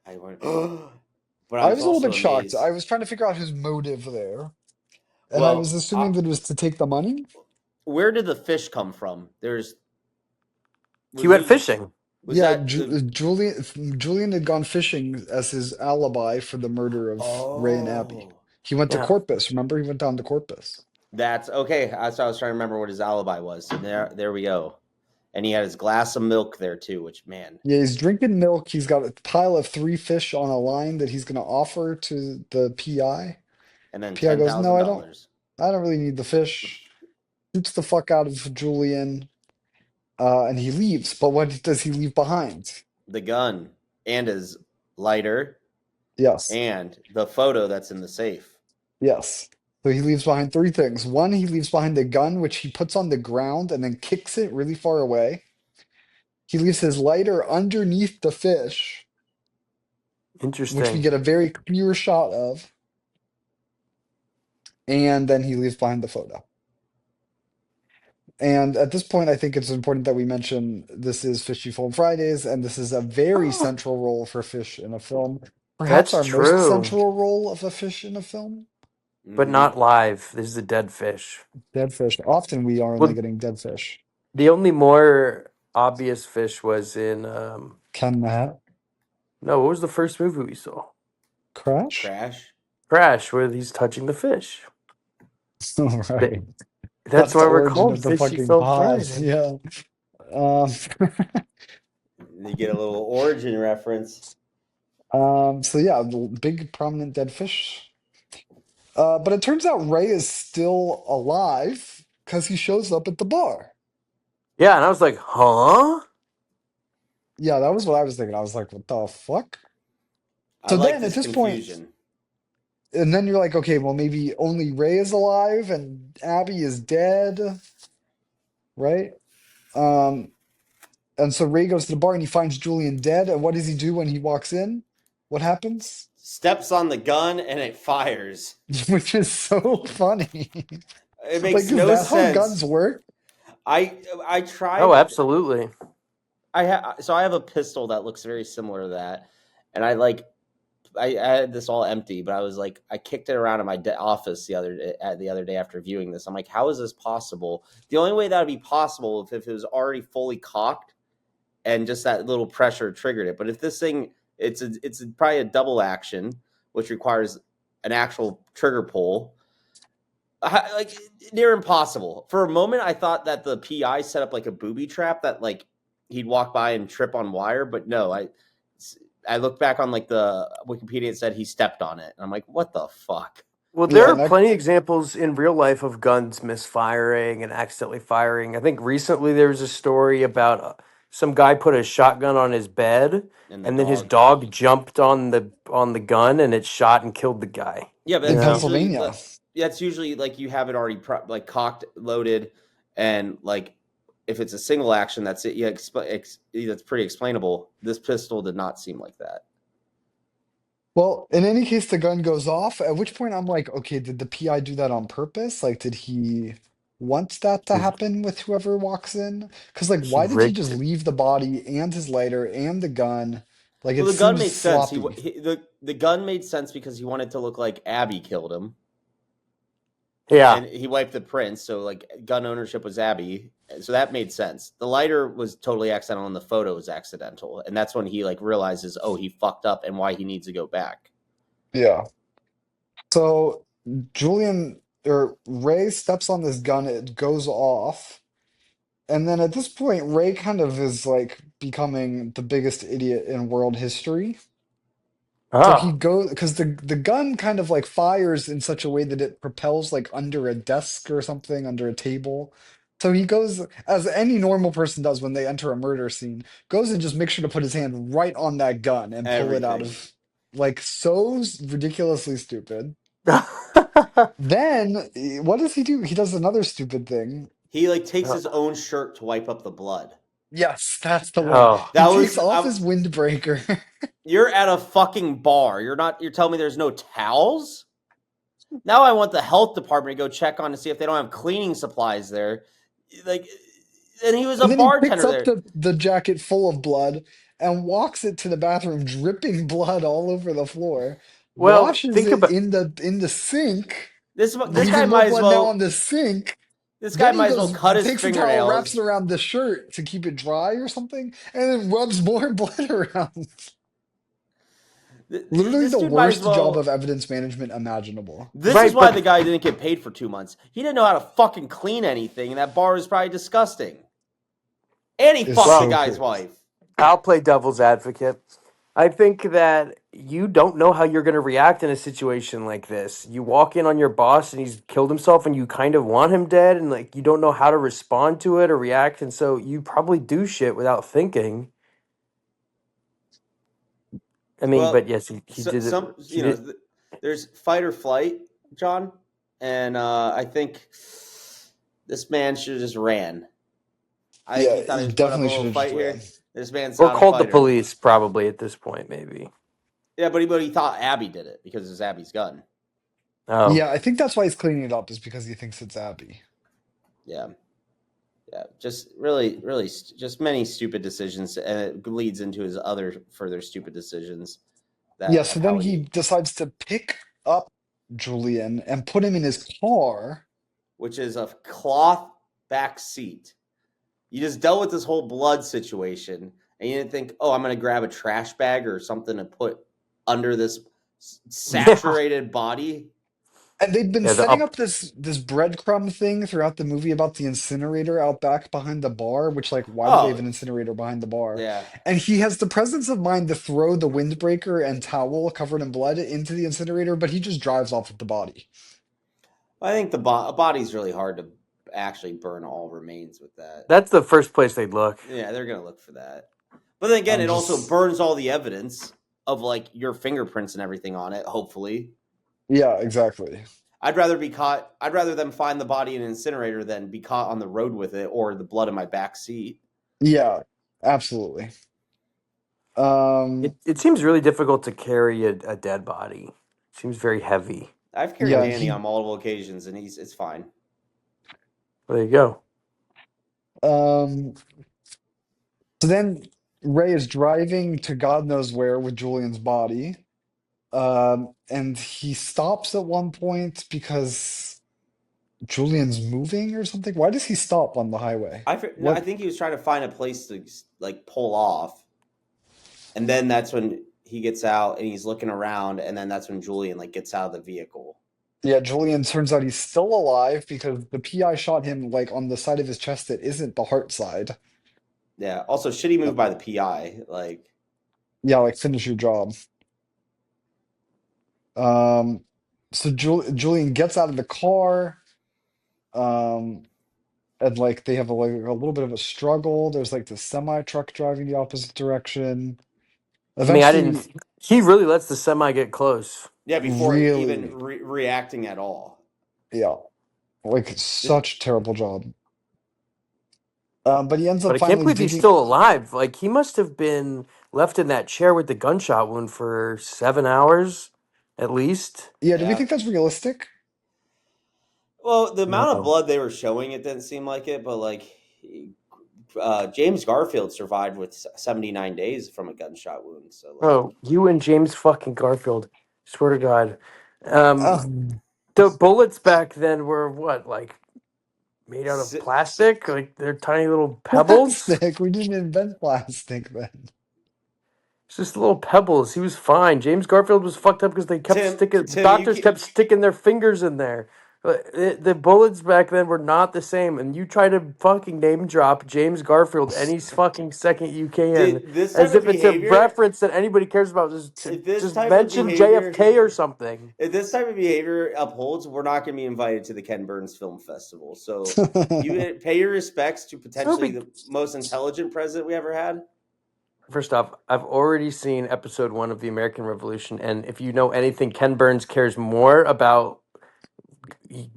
I went, but I I was was a little also bit shocked. amazed. I was trying to figure out his motive there, and I was Well, assuming that it was to take the money. where did the fish come from? He Was went he fishing. was Yeah, that the Julian had gone fishing as his alibi for the murder of Ray and Abby. oh He went to Yeah, Corpus. Remember, he went down to Corpus. that's okay. That's why I was trying to remember what his alibi was. So there we go. And he had his glass of milk there too, which man. Yeah, he's drinking milk. He's got a pile of 3 fish on a line that he's going to offer to the PI. And then PI ten goes, "No, thousand I don't. dollars. I don't really need the fish." Shoots the fuck out of Julian, and he leaves. But what does he leave behind? The gun and his lighter Yes, and the photo that's in the safe. yes. So he leaves behind 3 things. One, he leaves behind the gun, which he puts on the ground and then kicks it really far away. He leaves his lighter underneath the fish, which we interesting. get a very clear shot of. And then he leaves behind the photo. And at this point, I think it's important that we mention this is Fishy Film Fridays, and this is a very Oh, central role for fish in a film. Perhaps that's our most true, central role of a fish in a film. but Mm-hmm. not live. This is a dead fish. Dead fish. Often we are only Well, getting dead fish. the only more obvious fish was in Ken the Hat. No, what was the first movie we saw? Crash? Crash. Crash, where he's touching the fish. All Th- right. That's That's why the we're origin called of the Fishy fucking Film pod. Friday. Yeah. Um, You get a little origin reference. so yeah, the big prominent dead fish. But it turns out Ray is still alive because he shows up at the bar. Yeah, and I was like, huh? Yeah, that was what I was thinking. I was like, what the fuck? I So like then at this this point, confusion. and then you're like, okay, well, maybe only Ray is alive and Abby is dead, right? Um, and so Ray goes to the bar and he finds Julian dead. And what does he do when he walks in? What happens? Steps on the gun and it fires. Which is so funny. It Like, makes is no that how sense. guns work? I Oh, tried. absolutely. I have a pistol that looks very similar to that, and I had this all empty, but I was like, I kicked it around in my office the other day after viewing this. I'm like, how is this possible? The only way that would be possible if it was already fully cocked and just that little pressure triggered it. But if this thing, it's probably a double action, which requires an actual trigger pull. Like near impossible. For a moment, I thought that the PI set up like a booby trap that like he'd walk by and trip on wire, but no, I looked back on like the Wikipedia and said he stepped on it. And I'm like, what the fuck? Well, there Yeah, are and that plenty of examples in real life of guns misfiring and accidentally firing. I think recently there was a story about some guy put a shotgun on his bed, And the and then his dog. dog jumped on the gun, and it shot and killed the guy. Yeah, but You in know? Pennsylvania. that's usually like you have it already like cocked, loaded, and like if it's a single action, that's it. Yeah, that's pretty explainable. This pistol did not seem like that. Well, in any case, the gun goes off, at which point I'm like, okay, did the PI do that on purpose? Like, did he want that to He, happen with whoever walks in? Because, like, he why did he just rigged. leave the body and his lighter and the gun? Like, Well, it the gun seems makes sense. sloppy. The gun made sense because he wanted to look like Abby killed him, Yeah. and he wiped the prints. So like gun ownership was Abby, so that made sense. The lighter was totally accidental, and the photo was accidental, and that's when he like realizes, oh, he fucked up, and why he needs to go back. Yeah. So Julian or Ray steps on this gun, it goes off. And then at this point, Ray kind of is like becoming the biggest idiot in world history. So he Oh. goes because the gun kind of like fires in such a way that it propels like under a desk or something, under a table. So he goes, as any normal person does when they enter a murder scene, goes and just makes sure to put his hand right on that gun and pull it out Everything. of like so ridiculously stupid. Then what does he do? He does another stupid thing. He like takes his own shirt to wipe up the blood. Yes, that's the one. Oh. He That takes was off his windbreaker. you're at a fucking bar. You're telling me there's no towels? Now I want the health department to go check on to see if they don't have cleaning supplies there. Like, and he was a And then he picks bartender up there. the jacket full of blood and walks it to the bathroom, dripping blood all over the floor, Well, washes think it about. in the sink, This guy leaving more might as blood now on well. the sink. This guy Then he might as well goes, cut his takes a towel, wraps it fingernails. around the shirt to keep it dry or something, and then rubs more blood around. Literally This the dude might as worst job well. of evidence management imaginable. This is Right, why but the guy didn't get paid for 2 months. He didn't know how to fucking clean anything, and that bar was probably disgusting. And he Is fucked the well, so guy's crazy. wife. I'll play devil's advocate. I think that you don't know how you're going to react in a situation like this. You walk in on your boss and he's killed himself and you kind of want him dead and like you don't know how to respond to it or react and so you probably do shit without thinking. I mean, but Well, yes, he did it. some He did. there's fight or flight, John, and I think this man should have just ran. I think Yeah, he thought he he was putting up a definitely little should have just fight ran. here. This man's Or not a called the fighter. police probably at this point, maybe. Yeah, but he thought Abby did it because it's Abby's gun. Oh. Yeah, I think that's why he's cleaning it up, is because he thinks it's Abby. Yeah, yeah. Just really, just many stupid decisions, and it leads into his other further stupid decisions Yeah, that so of then how he he, decides to pick up Julian and put him in his car. which is a cloth back seat. You just dealt with this whole blood situation, and you didn't think, oh, I'm going to grab a trash bag or something to put under this Yeah, saturated body. And they've been yeah. The setting up. up this breadcrumb thing throughout the movie about the incinerator out back behind the bar, which like why do they have Oh, an incinerator behind the bar? yeah. And he has the presence of mind to throw the windbreaker and towel covered in blood into the incinerator, but he just drives off with the body. I think the body's really hard to actually burn all remains with that. That's the first place they'd look. Yeah, they're going to look for that. But then again, I'm it also just burns all the evidence of like your fingerprints and everything on it, hopefully. yeah, exactly. I'd rather be caught. I'd rather them find the body in an incinerator than be caught on the road with it or the blood in my back seat. Yeah, absolutely. It Um, it seems really difficult to carry a dead body. It seems very heavy. I've carried yeah, Danny on he multiple occasions, and it's fine. There you go. um so then Ray is driving to God knows where with Julian's body. And he stops at one point because Julian's moving or something. Why does he stop on the highway? No, I What? think he was trying to find a place to like pull off, and then that's when he gets out and he's looking around, and then that's when Julian like gets out of the vehicle. Yeah, Julian turns out he's still alive because the PI shot him like on the side of his chest that isn't the heart side. Yeah. Also, shitty Uh, move by the PI. Like, Yeah, like finish your job. Um, so Julian gets out of the car, um, and like they have a little bit of a struggle. There's like the semi truck driving the opposite direction. I mean, I didn't. Eventually, He really lets the semi get close. yeah, before even really, reacting at all. yeah, like This, such terrible job. But he ends But up I can't finally believe he's digging. still alive. Like he must have been left in that chair with the gunshot wound for 7 hours, at least. Yeah, do we yeah. think that's realistic? Well, the amount of No. blood they were showing, it didn't seem like it, but like James Garfield survived with 79 days from a gunshot wound. So like, Oh, you and James fucking Garfield. Swear to God. Um, Um, the bullets back then were what, like made out of si- plastic? Like they're tiny little pebbles? plastic. We didn't invent plastic then. It's just little pebbles. He was fine. James Garfield was fucked up because they kept sticking. The Tim, you doctors can, kept sticking their fingers in there. The bullets back then were not the same, and you try to fucking name drop James Garfield any fucking second you can, this type as of if it's a behavior. reference that anybody cares about. Just If this just type of mention behavior, JFK or something. if this type of behavior upholds, we're not going to be invited to the Ken Burns Film Festival. So you pay your respects to No potentially big. the most intelligent president we ever had. First off, I've already seen episode 1 of the American Revolution, and if you know anything, Ken Burns cares more about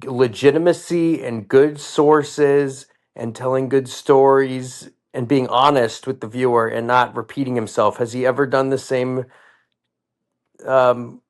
legitimacy and good sources and telling good stories and being honest with the viewer and not repeating himself. Has he ever done the same um,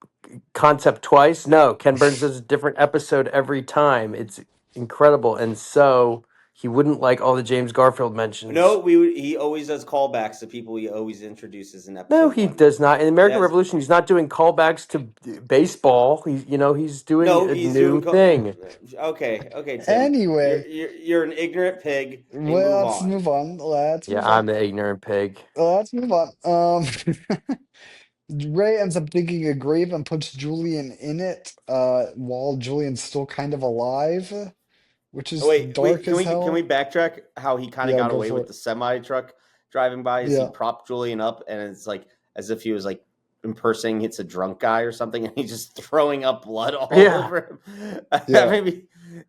concept twice? No. Ken Burns does a different episode every time. It's incredible. And so he wouldn't like all the James Garfield mentions. No, we would, he always does callbacks to people he always introduces in No, episode he one. does not. In the American Yes, Revolution, he's not doing callbacks to baseball. He's doing no, a he's doing. new thing. Okay, okay, Tim, Anyway, you're an ignorant pig, and well, move let's on. move on. Let's Yeah, move I'm on. the ignorant pig. Let's move on. Ray ends up digging a grave and puts Julian in it, while Julian's still kind of alive, which Oh, is wait, dark as can we hell. backtrack how he kind of Yeah, got go away for with it. the semi truck driving by? Is he Yeah. propped Julian up, and it's like as if he was like impersonating it's a drunk guy or something, and he's just throwing up blood all Yeah. over him. That Yeah. made me,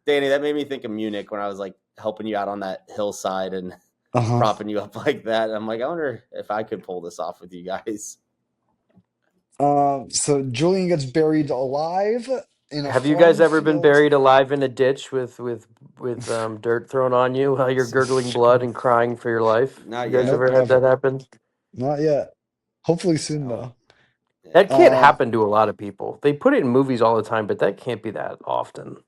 Danny. That made me think of Munich when I was like helping you out on that hillside and Uh-huh. propping you up like that. I'm like, I wonder if I could pull this off with you guys. So Julian gets buried alive in a Have you guys farm ever been field. buried alive in a ditch with dirt thrown on you while you're gurgling blood and crying for your life? Not You guys yet. Nope, ever had that never. happen? Not yet. Hopefully soon Oh, though. yeah. That can't Um, happen to a lot of people. They put it in movies all the time, but that can't be that often.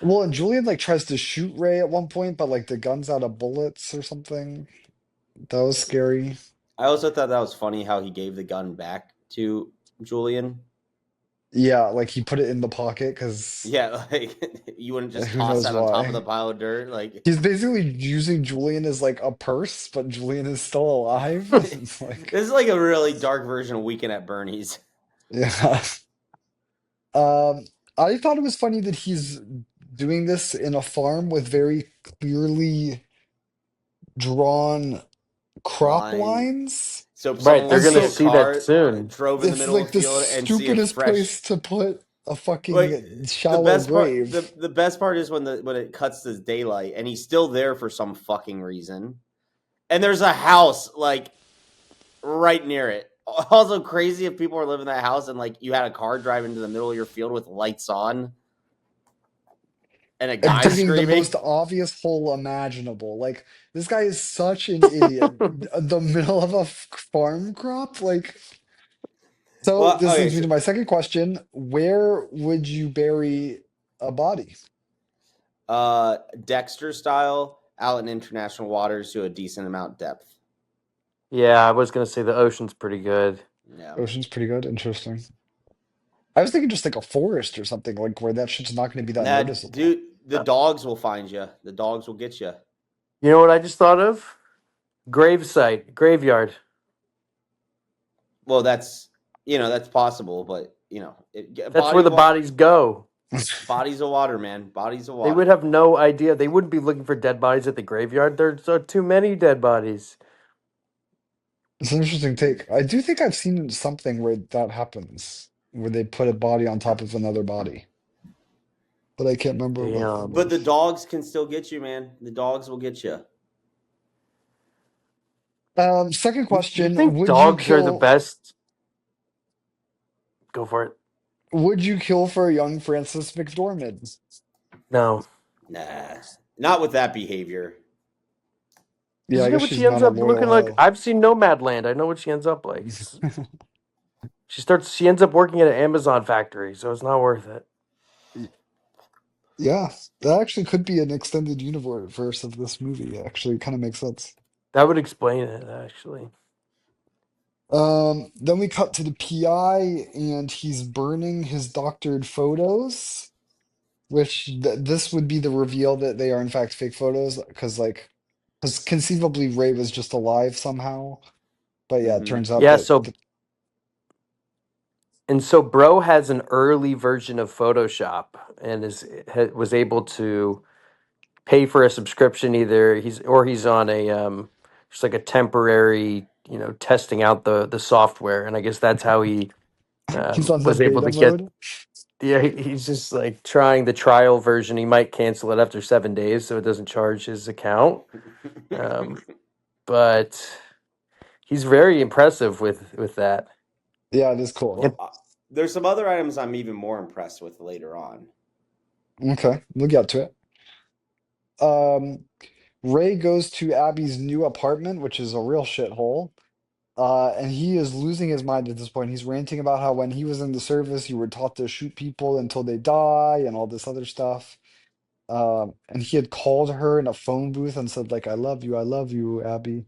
well, and Julian like tries to shoot Ray at one point, but like the gun's out of bullets or something. That was scary. I also thought that was funny how he gave the gun back to Julian. Yeah, like he put it in the pocket because Yeah, like you wouldn't just who toss knows that on top of the why. pile of dirt. Like He's basically using Julian as like a purse, but Julian is still alive. It's this like, is like a really dark version of Weekend at Bernie's. yeah. Um, I thought it was funny that he's doing this in a farm with very clearly drawn crop Line. lines. So Right, someone they're would And gonna see a so see that car soon. drove in the it's middle of like a the field and see a stupidest fresh. place to put a Like fucking the shallow best part, grave. the best part is when it cuts to daylight and he's still there for some fucking reason, and there's a house like right near it. Also crazy if people are living in that house and like you had a car drive into the middle of your field with lights on and a And guy digging the screaming. most obvious hole imaginable. Like, this guy is such an idiot. The middle of a farm crop? Like, so Well, this okay, leads me so to my second question. Where would you bury a body? Dexter style out in international waters to a decent amount depth. Yeah, I was gonna say the ocean's pretty good. Yeah, Ocean's pretty good. Interesting. I was thinking just like a forest or something, like where that shit's not going to be that that noticeable. dude, the dogs will find you. The dogs will get you. You know what I just thought of? Grave site, graveyard. Well, that's possible, but That's where the bodies go. bodies of water, man, bodies of They would water. have no idea. They wouldn't be looking for dead bodies at the graveyard. There's too many dead bodies. It's an interesting take. I do think I've seen something where that happens, where they put a body on top of another body, but I can't remember what that Damn. But the was. dogs can still get you, man. The dogs will get you. Second You question, think dogs are the best? Go for it. would you kill for a young Francis McDormand? No. Nah, not with that behavior. Yeah, Because I you know guess what she's she ends not a up looking loyal like? hoe. I've seen Nomadland. I know what she ends up like. She ends up working at an Amazon factory, so it's not worth it. Yeah, that actually could be an extended universe of this movie. Actually, kind of makes sense. That would explain it, actually. Then we cut to the PI, and he's burning his doctored photos, which this would be the reveal that they are in fact fake photos, because conceivably Ray was just alive somehow. But yeah, it Mm-hmm. turns out Yeah, that so Bro has an early version of Photoshop and was able to pay for a subscription. Either he's on a just like a temporary, testing out the software, and I guess that's how he he's on the was able beta to get. mode. Yeah, he's just like trying the trial version. He might cancel it after 7 days, so it doesn't charge his account. Um, but he's very impressive with that. Yeah, it is cool. And Well, there's some other items I'm even more impressed with later on. Okay, we'll get to it. Um, Ray goes to Abby's new apartment, which is a real shithole. And he is losing his mind at this point. He's ranting about how when he was in the service, you were taught to shoot people until they die and all this other stuff. And he had called her in a phone booth and said, like, I love you, Abby.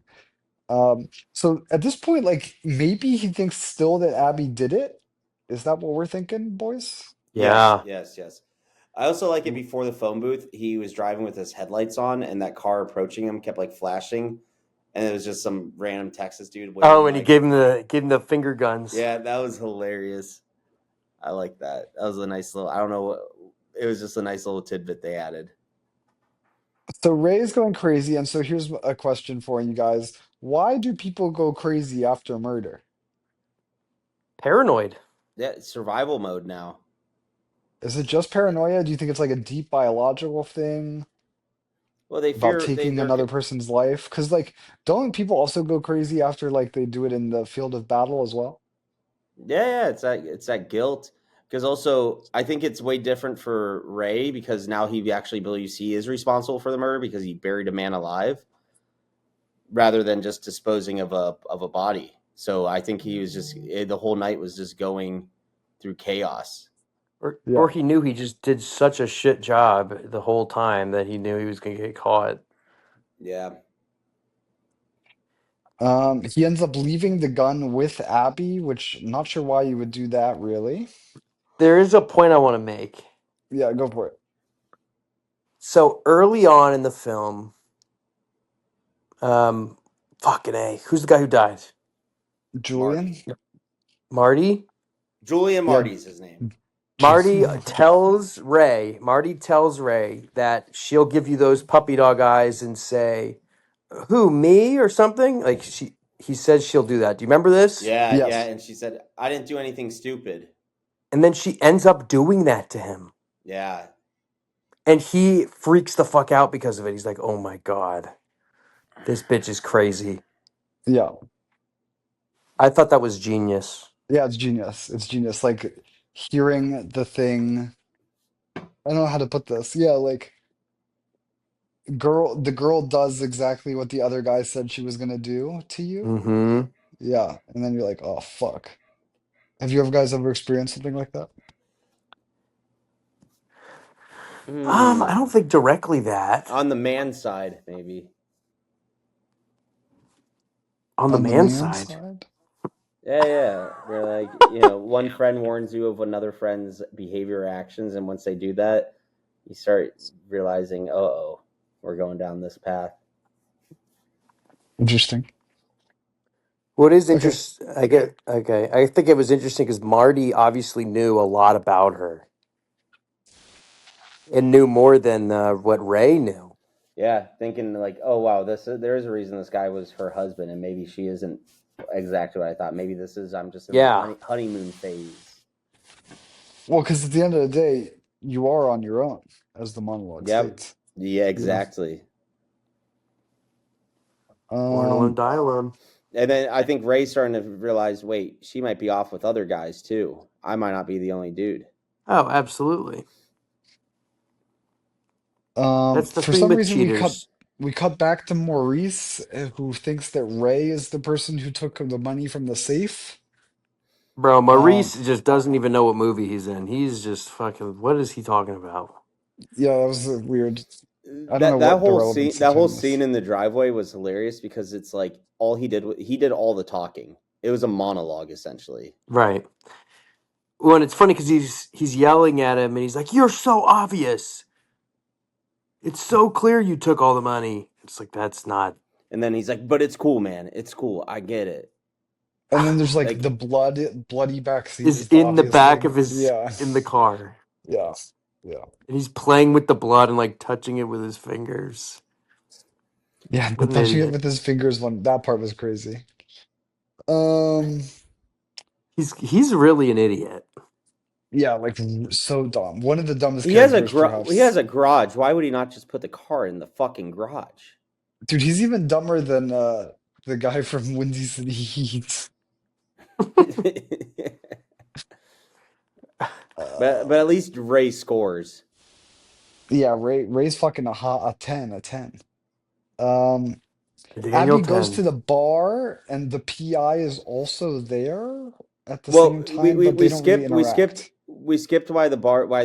So at this point, like, maybe he thinks still that Abby did it. Is that what we're thinking, boys? Yes, yeah, yes, yes. I also like it before the phone booth. He was driving with his headlights on, and that car approaching him kept like flashing, and it was just some random Texas dude waving oh, and he like, gave him the finger guns. yeah, that was hilarious. I like that. That was a nice little. I don't know what. It was just a nice little tidbit they added. So Ray is going crazy, and so here's a question for you guys. Why do people go crazy after murder? Paranoid. Yeah, survival mode now. Is it just paranoia? Do you think it's like a deep biological thing Well, they about fear taking they're another person's life? Because like, don't people also go crazy after like they do it in the field of battle as well? yeah, it's that guilt. Because also, I think it's way different for Ray because now he actually believes he is responsible for the murder because he buried a man alive, rather than just disposing of a body. So I think he was just the whole night was just going through chaos. Or Yeah. he knew he just did such a shit job the whole time that he knew he was going to get caught. Yeah. He ends up leaving the gun with Abby, which I'm not sure why you would do that really. There is a point I want to make. Yeah, go for it. So early on in the film, um, fucking A, who's the guy who died? Julian? Marty. Marty? Julian Yeah. Marty's his name. Marty tells Ray that she'll give you those puppy dog eyes and say, who, me or something? Like he says she'll do that. Do you remember this? Yeah, yeah. Yes. And she said, I didn't do anything stupid. And then she ends up doing that to him. Yeah. And he freaks the fuck out because of it. He's like, oh my God, this bitch is crazy. Yeah. I thought that was genius. Yeah, it's genius. It's genius. Like hearing the thing. I don't know how to put this. Yeah, like the girl does exactly what the other guy said she was gonna do to you. Mm-hmm. Yeah. And then you're like, oh fuck. Have you ever guys ever experienced something like that? I don't think directly that. On the man side, maybe. On the On the man man side. side? Yeah, yeah. Where like, one friend warns you of another friend's behavior or actions, and once they do that, you start realizing, oh, we're going down this path. Interesting. What is Okay. interesting? I think it was interesting because Marty obviously knew a lot about her and knew more than what Ray knew. Yeah, thinking like, oh wow, there is a reason this guy was her husband, and maybe she isn't exactly what I thought. Maybe I'm just in Yeah. the honeymoon phase. Well, because at the end of the day, you are on your own, as the monologue Yep. states. Yeah, You know? exactly. Born alone, Um, die alone. And then I think Ray's starting to realize, wait, she might be off with other guys too. I might not be the only dude. Oh, absolutely. That's the for thing some with reason cheaters. we cut back to Maurice, who thinks that Ray is the person who took the money from the safe. Bro, Um, Maurice just doesn't even know what movie he's in. He's just fucking, what is he talking about? yeah, that was weird. I don't know That what the whole scene, relevancy that to whole him scene is. in the driveway was hilarious because it's like he did all the talking. It was a monologue essentially. Right. Well, and it's funny because he's yelling at him and he's like, you're so obvious. It's so clear you took all the money. It's like, that's not. And then he's like, "But it's cool, man. It's cool. I get it." And then there's like Like, the bloody back seat Is is the in the obvious back of thing. his, Yeah, in the car. yeah, yeah, And he's playing with the blood and like touching it with his fingers. yeah. The What an touching it idiot. with his fingers one that part was crazy. Um, He's really an idiot. yeah, like so dumb. One of the dumbest he has characters, he has perhaps. a garage. Why would he not just put the car in the fucking garage? Dude, he's even dumber than the guy from Windy City Heat. But Uh, at least Ray scores. yeah, Ray's fucking a 10, a 10. Um, Daniel Abby goes to 10. the bar and the PI is also there at the Well, same time, but they don't really interact. we skipped why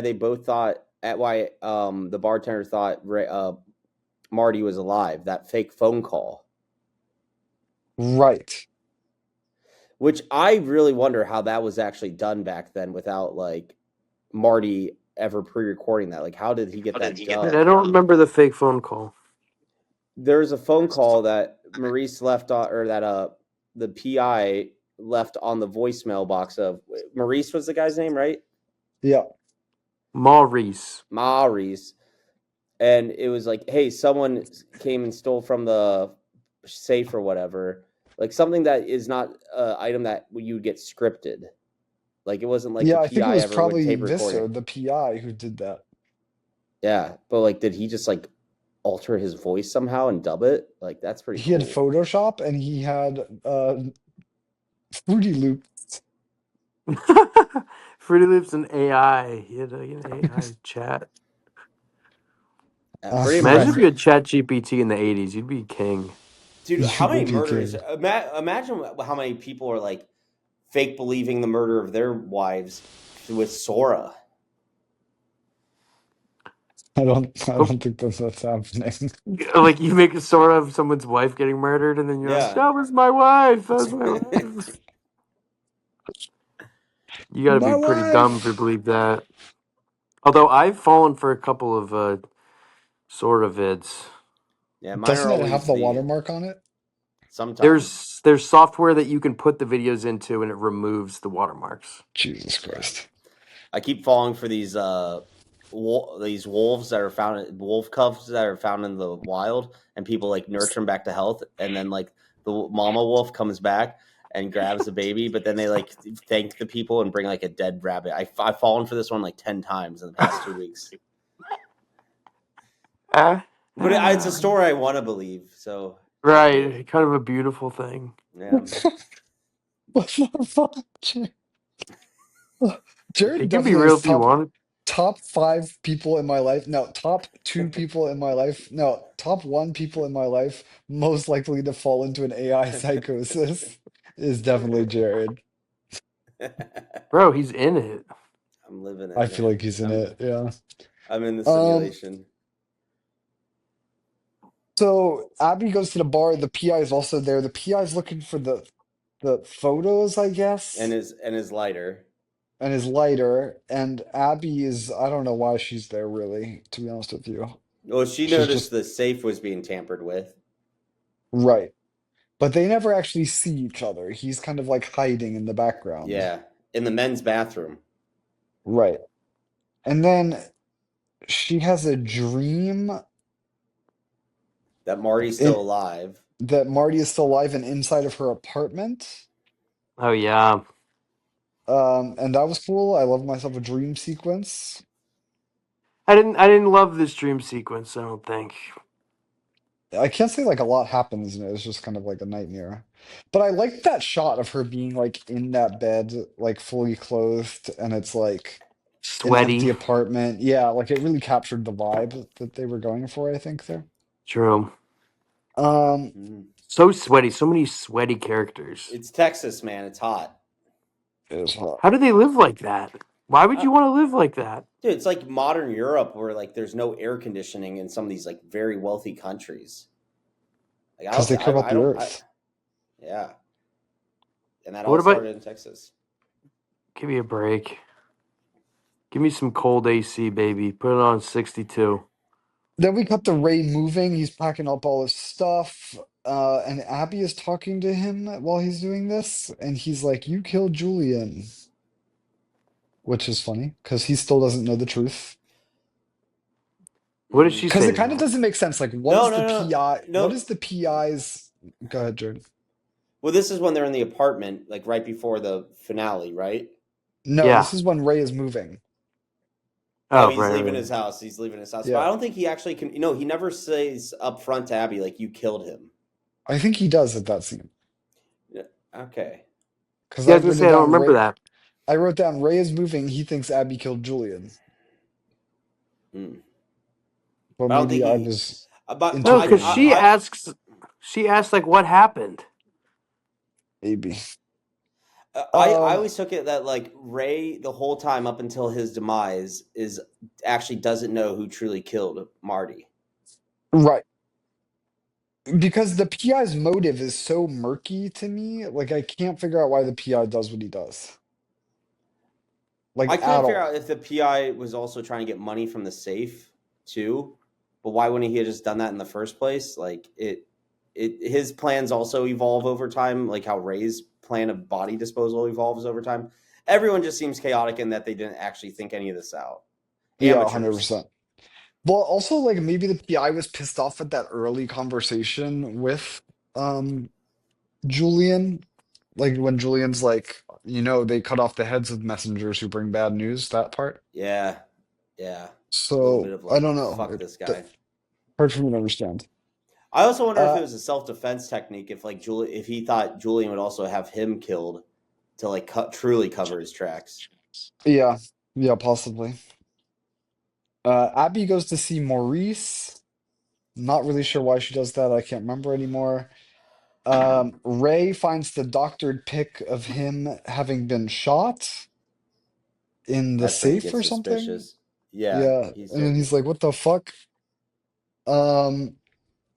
they both thought at why the bartender thought Marty was alive. That fake phone call. Right. Which I really wonder how that was actually done back then without like Marty ever pre-recording that. Like, how did he get that Man, done? I don't remember the fake phone call. There's a phone call that Maurice left on, or that the PI left on the voicemail box of Maurice was the guy's name, right? Yeah. Maurice. Maurice, and it was like, hey, someone came and stole from the safe or whatever, like something that is not an item that you get scripted. Like it wasn't like the Yeah, I think it PI was ever would probably tape recording. Visser, the PI, who did that. Yeah, but like, did he just like alter his voice somehow and dub it? Like that's pretty He had cool. Photoshop and he had Fruity Loops. Fruity Loops and AI. He had an AI chat. Pretty Imagine if impressive. you had Chat GPT in the 80s. You'd be king. Dude, how You many would be murders? king. Imagine how many people are like fake believing the murder of their wives with Sora. I Oh, don't think that's happening. like you make a story of someone's wife getting murdered, and then you're like, Yeah. "That was my wife. That was my wife." You got to My be pretty dumb to wife. believe that. Although I've fallen for a couple of sort of vids. Yeah, mine are Doesn't it have always the the watermark on it? sometimes. There's software that you can put the videos into and it removes the watermarks. Jesus Yeah, Christ. I keep falling for these wolves that are found wolf cubs that are found in the wild, and people like nurture them back to health, and then like the mama wolf comes back and grabs the baby, but then they like thank the people and bring like a dead rabbit. I've fallen for this one like 10 times in the past 2 weeks, Ah, but it's a story I want to believe, so I'll do it. right, kind of a beautiful thing. Yeah. What the fuck? Jared It can be definitely real is if you want it. top five people in my life. No, top two people in my life. No, top one people in my life most likely to fall into an AI psychosis is definitely Jared. Bro, he's in it. I'm living I it, feel man. like he's in it. Yeah. I'm in the Um. simulation. So Abby goes to the bar. The PI is also there. The PI is looking for the photos, I And guess, his lighter. and his lighter. And Abby is, I don't know why she's there really, to be honest with you. Well, she She's noticed just the safe was being tampered with. right. But they never actually see each other. He's kind of like hiding in the background. Yeah, in the men's bathroom. Right. And then she has a dream That Marty's in still alive. that Marty is still alive and inside of her apartment. Oh yeah. And that was cool. I love myself a dream sequence. I didn't love this dream sequence, I don't think. I can't say like a lot happens in it. It's just kind of like a nightmare. But I like that shot of her being like in that bed, like fully clothed, and it's like an empty Sweaty. apartment. Yeah, like it really captured the vibe that they were going for, I think there. True. Um, Mm. So sweaty, so many sweaty characters. It's Texas, man. It's hot. it was hot. How do they live like that? Why would Uh, you want to live like that? Dude, it's like modern Europe where like there's no air conditioning in some of these like very wealthy countries. Like Because they care about I the don't I earth. yeah, and that What all about started in Texas. give me a break? Give me some cold AC, baby. Put it on 62. Then we cut to Ray moving. He's packing up all his stuff. And Abby is talking to him while he's doing this. And he's like, "You killed Julian," which is funny because he still doesn't know the truth. What does Mm. she Because say it to kind of that? doesn't make sense. Like, what No, is the no, no, PI? What no. is the PI's? Go ahead, Jared. Well, this is when they're in the apartment, like right before the finale, right? No, Yeah. this is when Ray is moving. Oh, Oh, he's right, leaving right, his house. He's leaving his house. But I Yeah, don't think he actually can. You know, he never says up front to Abby like you killed him. I think he does at that scene. Yeah, okay. Because yeah, I I was gonna wrote it say I don't down. remember Ray. that. I wrote down. Ray is moving. He thinks Abby killed Julian. Mm. But But I don't think maybe I he. was But No, because interpreting that. she asks like what happened. Maybe. I Um, always took it that like Ray the whole time up until his demise is actually doesn't know who truly killed Marty. right. Because the PI's motive is so murky to me. Like, I can't figure out why the PI does what he does. Like, I at couldn't figure out all. if the PI was also trying to get money from the safe too, but why wouldn't he have just done that in the first place? Like his plans also evolve over time, like how Ray's plan of body disposal evolves over time. Everyone just seems chaotic in that they didn't actually think any of this out. Yeah, Amateurs. 100%. Well, also, like, maybe the PI was pissed off at that early conversation with um Julian. Like, when Julian's like, they cut off the heads of messengers who bring bad news, that part. Yeah, yeah. A little bit So, of I like, don't know. fuck this guy. Hard for me to understand. I also wonder if Uh, it was a self defense technique. If like if he thought Julian would also have him killed to like truly cover his tracks. yeah. Yeah, possibly. Abby goes to see Maurice. Not really sure why she does that. I can't remember anymore. Ray finds the doctored pic of him having been shot in the That's when he safe gets or something. suspicious. Yeah, Yeah, he and then started. he's like, "What the fuck?" Um,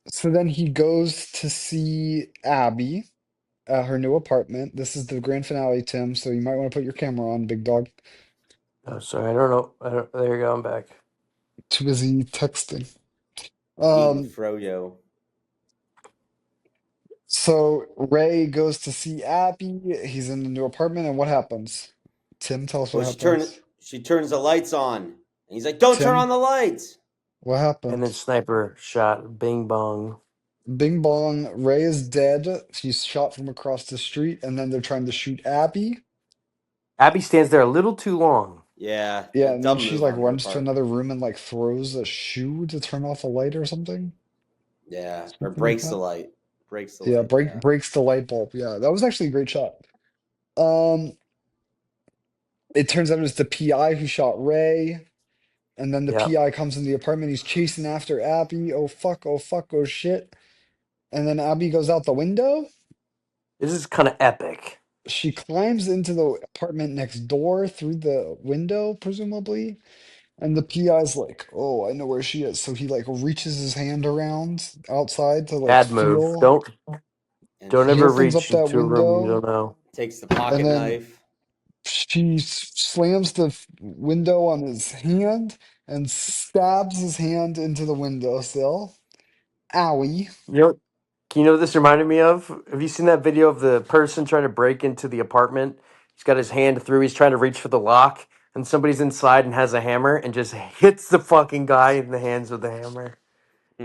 so then he goes to see Abby, at her new apartment. This is the grand finale, Tim, so you might want to put your camera on, big dog. Oh, sorry, I don't know. There you go. I'm back. Too busy texting. Eating Um, Froyo. so Ray goes to see Abby. He's in the new apartment, and what happens? Tim, tell us Well, what happens. she turns the lights on. And he's like, "Don't turn on Tim, the lights." what And then happens? sniper shot. Bing bong. Bing bong, Ray is dead. She's shot from across the street, and then they're trying to shoot Abby. Abby stands there a little too long. Yeah, Yeah, a and then dumb she move like on her runs to part. another room and like throws a shoe to turn off a light or something. Yeah, or Something like breaks the that. light. Breaks the Yeah, light. Yeah. breaks the light bulb. Yeah, that was actually a great shot. Um, it turns out it was the PI who shot Ray, and then the Yeah. PI comes in the apartment. He's chasing after Abby. Oh fuck! Oh fuck! Oh shit! And then Abby goes out the window. This is kind of epic. She climbs into the apartment next door through the window, presumably. And the PI's like, "Oh, I know where she is." So he like reaches his hand around outside to like Bad move. feel. And Don't He ever she opens up reach that into a room you window, don't know. takes the and pocket then knife. she slams the window on his hand and stabs his hand into the windowsill. Owie. You know, can you know what this reminded me of? Have you seen that video of the person trying to break into the apartment? He's got his hand through, he's trying to reach for the lock, and somebody's inside and has a hammer and just hits the fucking guy in the hands with the hammer.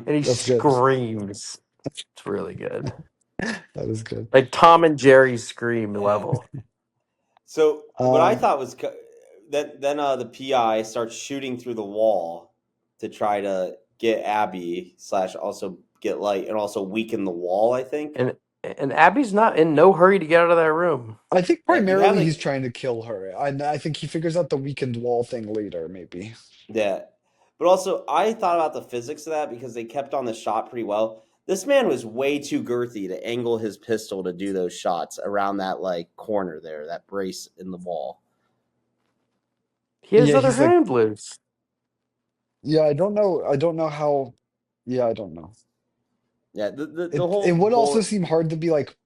And he That's good. screams. It's really good. That is good. Like Tom and Jerry scream Yeah. level. So what I Um, thought was then the PI starts shooting through the wall to try to get Abby slash also get light and also weaken the wall. I think. And Abby's not in no hurry to get out of that room. I think Yeah, you have primarily he's like trying to kill her. I think he figures out the weakened wall thing later, maybe. that, but also I thought about the physics of that because they kept on the shot pretty well. This man was way too girthy to angle his pistol to do those shots around that like corner there, that brace in the wall. He has Yeah, other he's like, hand loose. yeah, I don't know. I don't know how. Yeah, I don't know. Yeah, the It whole would also bullet. seem hard to be like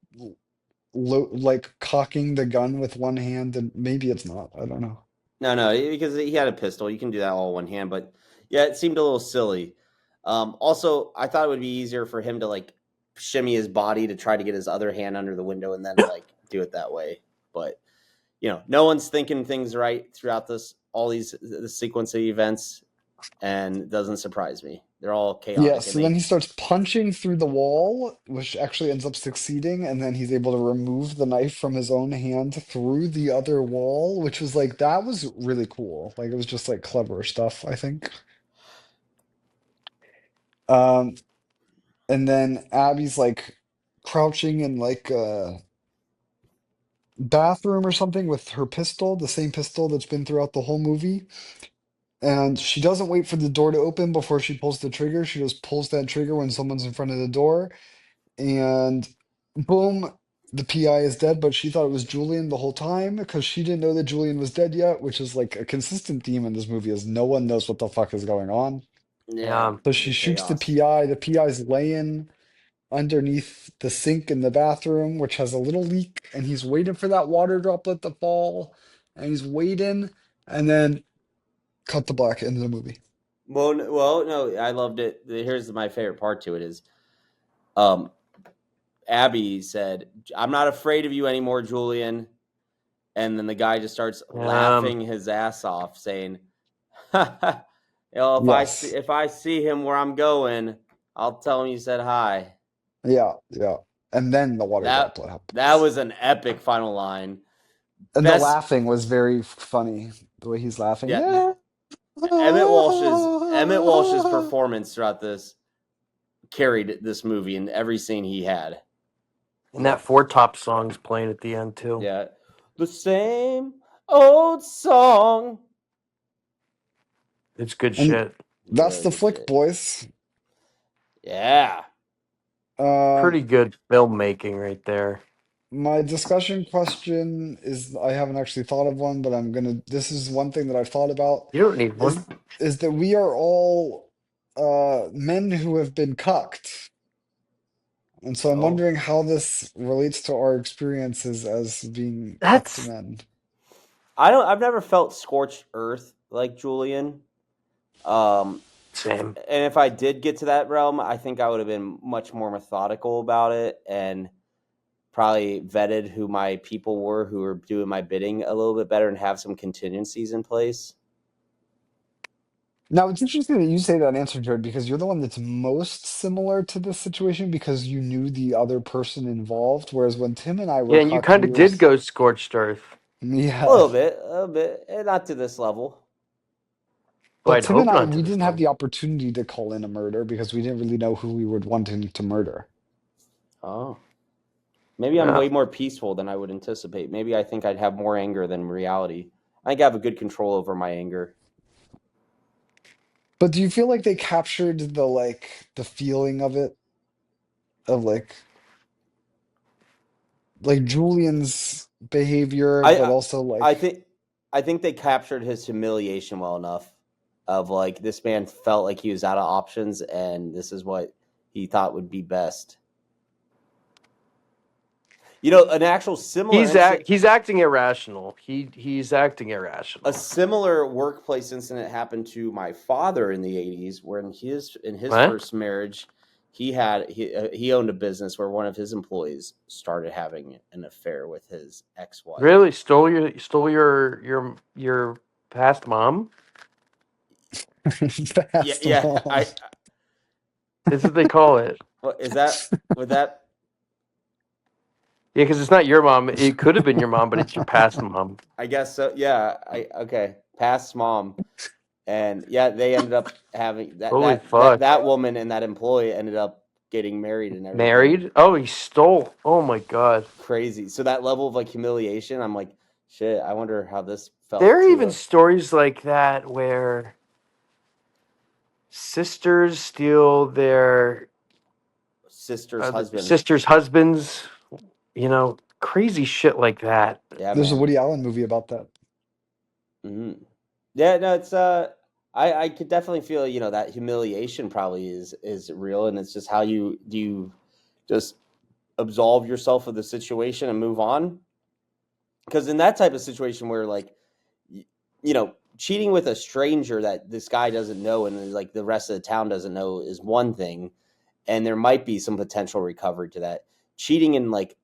like cocking the gun with one hand, and maybe it's not. I don't know. No, because he had a pistol. You can do that all one hand, but yeah, it seemed a little silly. Also, I thought it would be easier for him to like shimmy his body to try to get his other hand under the window and then like do it that way. But no one's thinking things right throughout all the sequence of events, and it doesn't surprise me. They're all Yeah, chaotic, and so then they he starts punching through the wall, which actually ends up succeeding, and then he's able to remove the knife from his own hand through the other wall, which was like that was really cool. Like it was just like clever stuff, I think. Um, and then Abby's like crouching in like a bathroom or something with her pistol, the same pistol that's been throughout the whole movie. And she doesn't wait for the door to open before she pulls the trigger. She just pulls that trigger when someone's in front of the door. And boom, the PI is dead, but she thought it was Julian the whole time because she didn't know that Julian was dead yet, which is like a consistent theme in this movie is no one knows what the fuck is going on. yeah, Yeah. So the she shoots the chaos. PI. The PI's laying underneath the sink in the bathroom, which has a little leak, and he's waiting for that water droplet to fall, and he's waiting, and then cut the black end of the movie. Well, no, I loved it. Here's my favorite part to it is, um, Abby said, "I'm not afraid of you anymore, Julian." And then the guy just starts Um, laughing his ass off, saying, if Yes. if I see him where I'm going, I'll tell him you said hi." Yeah, yeah. And then the water That droplet that happens. was an epic final line. And the Best, laughing was very funny. The way he's laughing. yeah. Yeah. Emmett Walsh's performance throughout this carried this movie in every scene he had. and that Four Top song's playing at the end too. Yeah, the same old song. It's good And shit. that's Really the good flick, shit. boys. Yeah. Um, Pretty good filmmaking right there. my discussion question is I haven't actually thought of one, but this is one thing that I've thought about You don't need is one. is that we are all men who have been cucked. And so I'm Oh, wondering how this relates to our experiences as being That's X-Men. I've never felt scorched earth like Julian. Um, same. and if I did get to that realm, I think I would have been much more methodical about it and probably vetted who my people were who were doing my bidding a little bit better and have some contingencies in place. Now, it's interesting that you say that answer, Jared, because you're the one that's most similar to this situation because you knew the other person involved. Whereas when Tim and I were Yeah, and you talking, kind we of were, did go scorched earth. yeah. A little bit, not to this level. Well, But I'd Tim and hope I, not to we this didn't have level. the opportunity to call in a murder because we didn't really know who we would want him to murder. Oh, maybe I'm Yeah. way more peaceful than I would anticipate. Maybe I think I'd have more anger than reality. I think I have a good control over my anger. But do you feel like they captured the feeling of it, of like Julian's behavior, I but I, also I like think I think they captured his humiliation well enough. Of like this man felt like he was out of options, and this is what he thought would be best. You know, an actual similar incident, He's acting irrational. He's acting a irrational. similar workplace incident happened to my father in the '80s, where in his What? first marriage, he owned a business where one of his employees started having an affair with his ex-wife. Really stole your past mom? Yeah, fast yeah. mom. I That's what they call it. what is that? Would that? Yeah, because it's not your mom. It could have been your mom, but it's your past mom. I guess so. Yeah. I okay. Past mom, and yeah, they ended up having Holy fuck. that woman and that employee ended up getting married and everything. Married? Oh, he stole. Oh my god. Crazy. So that level of like humiliation, I'm like, shit. I wonder how this There felt are to even stories like that where sisters steal their sister's husband. sisters' husbands. Crazy shit like that. Yeah, There's a man. Woody Allen movie about that. Hmm. Yeah, no, it's I could definitely feel that humiliation probably is real, and it's just how you just absolve yourself of the situation and move on. Because in that type of situation where like cheating with a stranger that this guy doesn't know and like the rest of the town doesn't know is one thing, and there might be some potential recovery to that. Cheating in like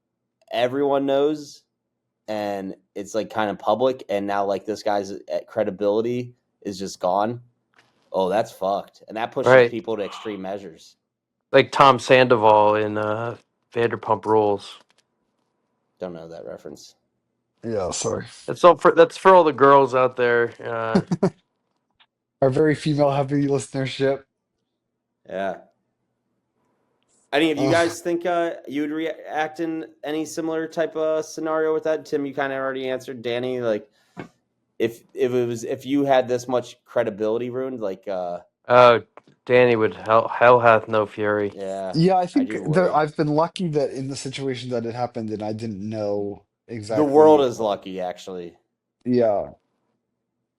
everyone knows and it's like kind of public, and now like this guy's credibility is just gone. Oh, that's fucked, and that pushes Right. people to extreme measures. Like Tom Sandoval in Vanderpump Rules. Don't know that reference. Yeah, sorry. That's for all the girls out there. Our very female heavy listenership. Yeah. Any of you Ugh. guys think you would react in any similar type of scenario with that? Tim, you kind of already answered. Danny, like if you had this much credibility ruined, like Oh, Danny would hell hath no fury. yeah, Yeah, I I think do worry. I've been lucky that in the situation that it happened and I didn't know The world exactly. is lucky, actually. Yeah,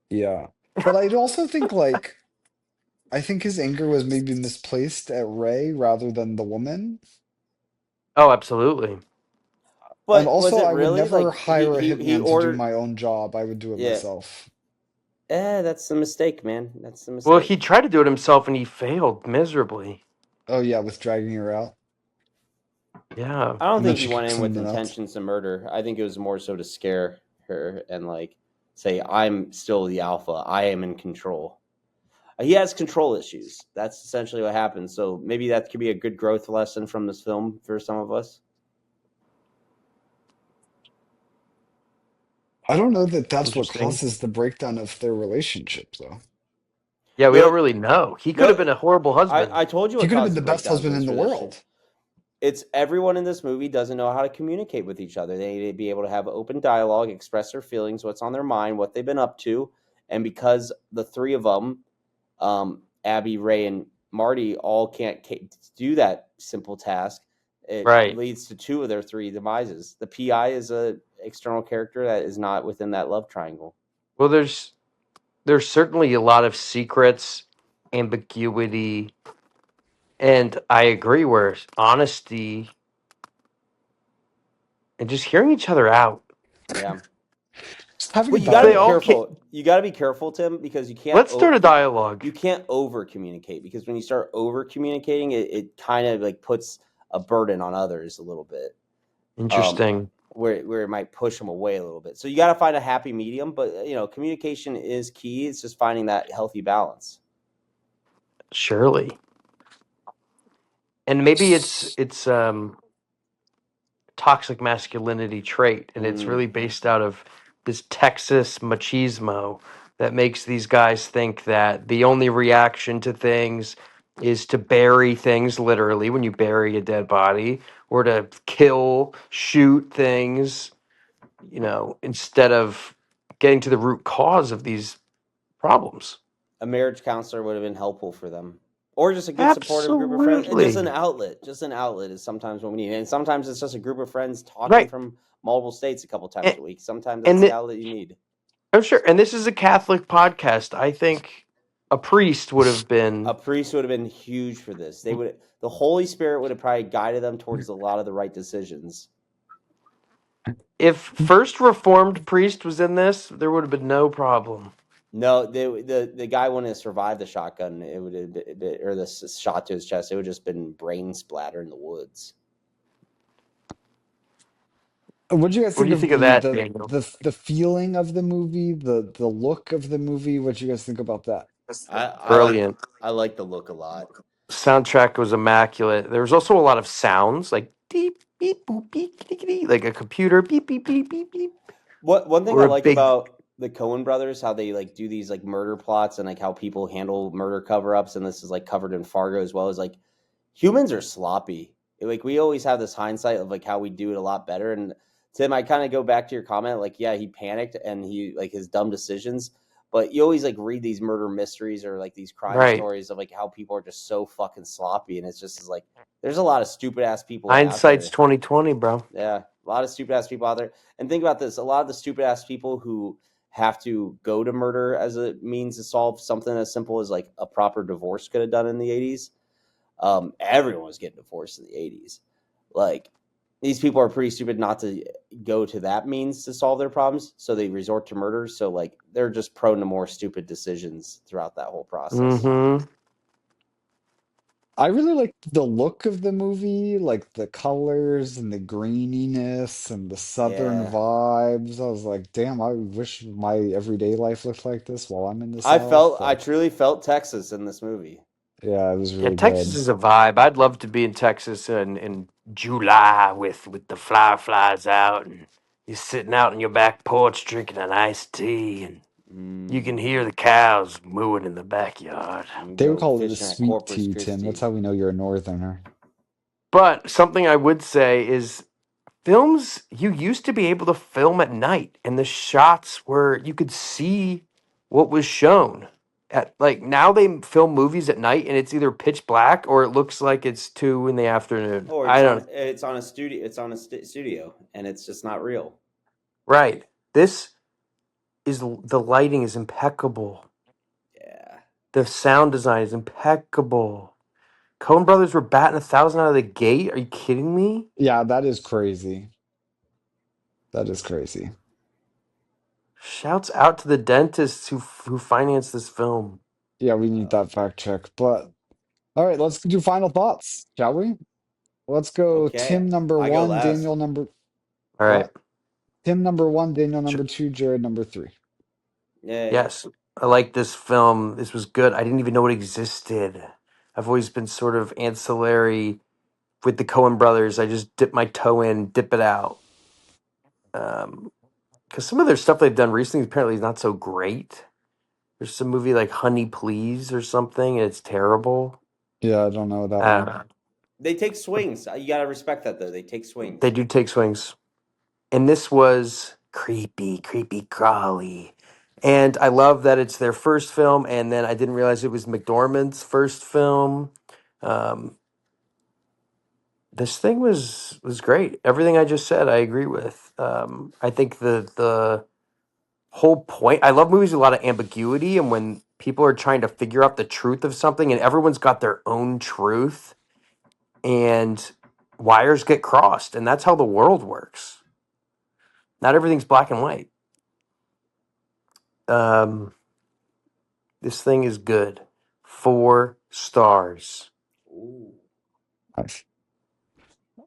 yeah. But I'd also think I think his anger was maybe misplaced at Ray rather than the woman. Oh, absolutely. And But was also, it I would really never like hire a he hitman to do ordered? my own job. I would do it Yeah, myself. that's the mistake, man. That's the Well, he mistake. tried to do it himself and he failed miserably. Oh yeah, with dragging her out. Yeah. I don't And then think he she went kicks in him in with the nuts. intentions to murder. I think it was more so to scare her and like say, "I'm still the alpha. I am in control." He has control issues. That's essentially what happens. So maybe that could be a good growth lesson from this film for some of us. I don't know that that's what Interesting. causes the breakdown of their relationship, though. Yeah, we don't The really know. He could have no, been a horrible husband. I told you He what could have been caused the the best breakdowns in husband in this the relationship. world. It's everyone in this movie doesn't know how to communicate with each other. They need to be able to have open dialogue, express their feelings, what's on their mind, what they've been up to, and because the three of them, Abby, Ray, and Marty, all can't do that simple task. It Right. leads to two of their three demises. The PI is a external character that is not within that love triangle. Well, there's certainly a lot of secrets, ambiguity, And I agree where honesty and just hearing each other out. Yeah. Just having a But you got to They be all dialogue. can. careful. You got to be careful, Tim, because Let's start a dialogue. you can't over communicate, because when you start over communicating, it kind of like puts a burden on others a little bit. Interesting. Where it might push them away a little bit. So you got to find a happy medium, but communication is key. It's just finding that healthy balance. Surely. And maybe it's toxic masculinity trait, and it's really based out of this Texas machismo that makes these guys think that the only reaction to things is to bury things literally when you bury a dead body, or to kill, shoot things, instead of getting to the root cause of these problems. A marriage counselor would have been helpful for them, or just a good supportive group of friends, and just Absolutely. an outlet. Just an outlet is sometimes what we need, and sometimes it's just a group of friends talking Right. from multiple states a couple times And, a week. Sometimes that's and the outlet you need. I'm sure, and this is a Catholic podcast. I think a priest would have A been. priest would have been huge for this. The Holy Spirit would have probably guided them towards a lot of the right decisions. If first Reformed priest was in this, there would have been no problem. No, the guy wouldn't have survived the shotgun. It would have or the shot to his chest. It would have just been brain splatter in the woods. What do you guys What do think you of think of the that, the Daniel? the feeling of the movie, the look of the movie? What do you guys think about that? I like Brilliant. I like the look a lot. Soundtrack was immaculate. There was also a lot of sounds like beep, beep, boop, beep, beep, like a computer beep, beep, beep, beep, beep, One thing I or a like big. about the Coen Brothers, how they like do these like murder plots, and like how people handle murder cover ups, and this is like covered in Fargo as well, is like humans are sloppy. Like we always have this hindsight of like how we do it a lot better. And Tim, I kind of go back to your comment, like, yeah, he panicked and he like his dumb decisions. But you always like read these murder mysteries or like these crime Right. stories of like how people are just so fucking sloppy, and it's just like there's a lot of stupid ass people out Hindsight's there. 2020, bro. Yeah, a lot of stupid ass people out there. And think about this: a lot of the stupid ass people who have to go to murder as a means to solve something as simple as like a proper divorce could have done in the 80s. Everyone was getting divorced in the 80s. Like these people are pretty stupid not to go to that means to solve their problems, so they resort to murder. So like they're just prone to more stupid decisions throughout that whole process. Mm-hmm. I really like the look of the movie, like the colors and the graininess and the southern Yeah, vibes. I was like, damn, I wish my everyday life looked like this while I'm in the South. I Like, truly felt Texas in this movie. yeah, it was Yeah, really Texas good. is a vibe. I'd love to be in Texas in July with the flies out, and you're sitting out on your back porch drinking an iced tea, and you can hear the cows mooing in the backyard. And They would go call it a fishing at sweet Corpus tea, Tim. That's Christi. how we know you're a northerner. But something I would say is films, you used to be able to film at night, and the shots were, you could see what was shown. At, like now they film movies at night and it's either pitch black or it looks like it's 2 in the afternoon. Or I don't. it's on a studio. It's on a studio, and it's just not real. Right. This is the lighting is impeccable. Yeah. The sound design is impeccable. Coen Brothers were batting 1,000 out of the gate. Are you kidding me? Yeah, that is crazy. That is crazy. Shouts out to the dentists who financed this film. Yeah, we need that fact check. But all right, let's do final thoughts, shall we? Let's go Okay, Tim number I go one, last. Daniel number All right. what? Tim number one, Daniel Sure. number two, Jared number three. Yay. Yes, I like this film. This was good. I didn't even know it existed. I've always been sort of ancillary with the Coen Brothers. I just dip my toe in, dip it out. Because some of their stuff they've done recently apparently is not so great. There's some movie like Honey Please or something, and it's terrible. Yeah, I don't know that I don't one. know. They take swings. You gotta respect that though. They take They swings. do take swings. And this was creepy, creepy, crawly. And I love that it's their first film, and then I didn't realize it was McDormand's first film. Um, this thing was great. Everything I just said, I agree with. I think the whole point. I love movies with a lot of ambiguity, and when people are trying to figure out the truth of something, and everyone's got their own truth, and wires get crossed, and that's how the world works. Not everything's black and white. Um, this thing is good. 4 stars. Ooh. Nice.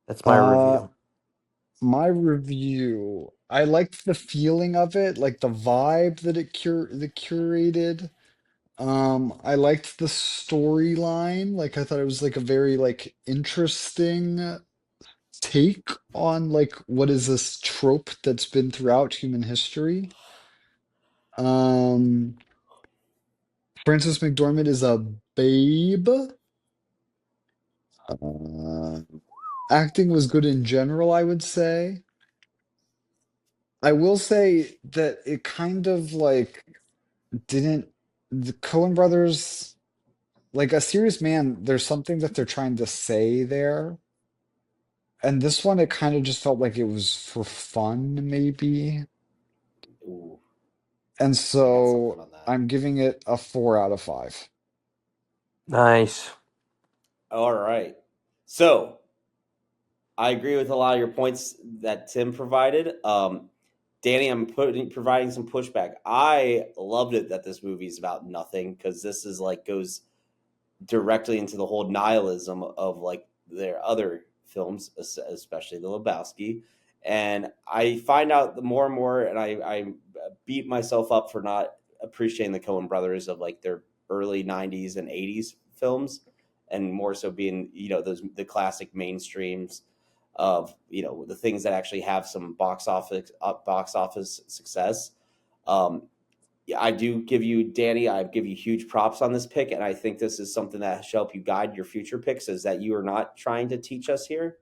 That's my Uh, review. my review. I liked the feeling of it, like the vibe that it curated. I liked the storyline. Like I thought it was like a very like interesting take on like what is this trope that's been throughout human history. Um, Frances McDormand is a babe. Uh, acting was good in general, I would say. I will say that it kind of like didn't the Coen Brothers like A Serious Man, there's something that they're trying to say there. And this one, it kind of just felt like it was for fun, maybe. Ooh. And I got something so on that. I'm giving it a 4 out of 5. Nice. All right. So I agree with a lot of your points that Tim provided. Danny, I'm providing some pushback. I loved it that this movie is about nothing because this is like goes directly into the whole nihilism of like their other films, especially the Lebowski. And I find out the more and more, and I beat myself up for not appreciating the Coen Brothers of like their early '90s and '80s films, and more so being those the classic mainstreams of the things that actually have some box office success. Um, yeah, I do give you, Danny, I give you huge props on this pick, and I think this is something that should help you guide your future picks. Is that you are not trying to teach us here,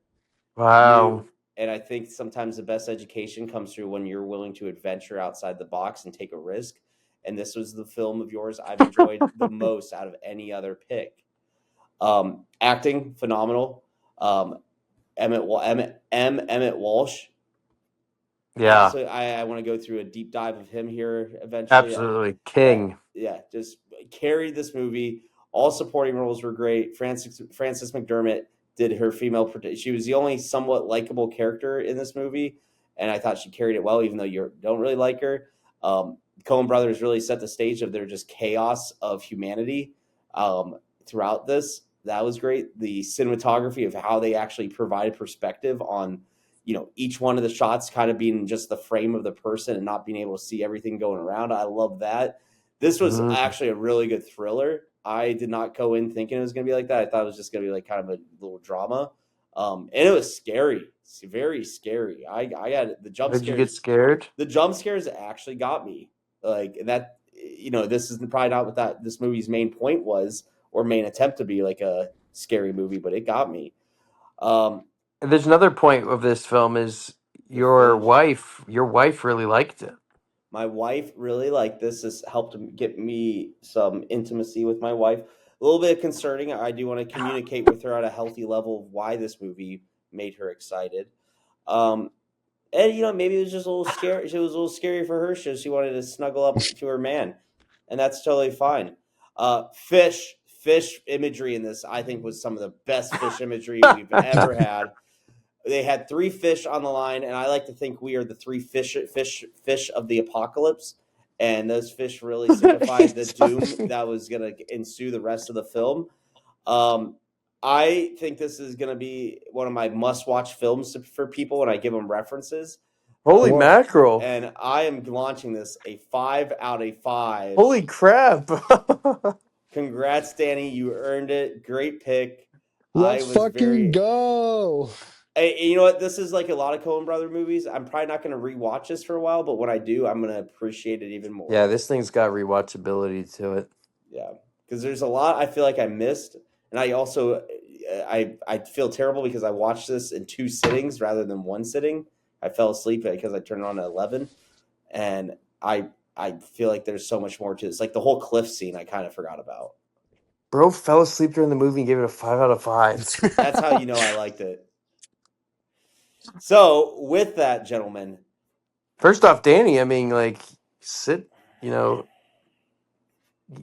Wow. you, and I think sometimes the best education comes through when you're willing to adventure outside the box and take a risk. And this was the film of yours I've enjoyed the most out of any other pick. Acting phenomenal. Um, Emmett Walsh. Yeah, Absolutely, I want to go through a deep dive of him here eventually. absolutely. King. Yeah, just carried this movie. All supporting roles were great. Frances McDermott did her female. She was the only somewhat likable character in this movie, and I thought she carried it well, even though you don't really like her. Coen Brothers really set the stage of their just chaos of humanity throughout this. That was great. The cinematography of how they actually provided perspective on each one of the shots kind of being just the frame of the person and not being able to see everything going around. I love that. This was Mm. actually a really good thriller. I did not go in thinking it was going to be like that. I thought it was just going to be like kind of a little drama. And it was scary. It's very scary. I had the jump Did you get scares. scared? The jump scares actually got me. Like that, this is probably not what this movie's main point was or main attempt to be like a scary movie, but it got me. Um, And there's another point of this film is the your fish. wife. Your wife really liked it. My wife really liked this. Has helped get me some intimacy with my wife. A little bit concerning. I do want to communicate with her at a healthy level of why this movie made her excited. Um, and maybe it was just a little scary. It was a little scary for her. She wanted to snuggle up to her man, and that's totally fine. Fish imagery in this, I think, was some of the best fish imagery we've ever had. They had 3 fish on the line, and I like to think we are the 3 fish of the apocalypse. And those fish really signified the He's doom fucking- that was going to ensue the rest of the film. Um, I think this is going to be one of my must-watch films for people when I give them references. Holy Um, Whoa. mackerel. and I am launching this a 5 out of 5. Holy crap. Congrats, Danny! You earned it. Great pick. I Let's was fucking very go. You know what? This is like a lot of Coen Brother movies. I'm probably not going to rewatch this for a while, but when I do, I'm going to appreciate it even more. Yeah, this thing's got rewatchability to it. Yeah, because there's a lot I feel like I missed, and I also I feel terrible because I watched this in 2 sittings rather than 1 sitting. I fell asleep because I turned it on at 11, and I feel like there's so much more to this. Like the whole cliff scene, I kind of forgot about. Bro fell asleep during the movie and gave it a 5 out of 5. That's how you know I liked it. So with that, gentlemen, First off, Danny, I mean, like, sit, you know,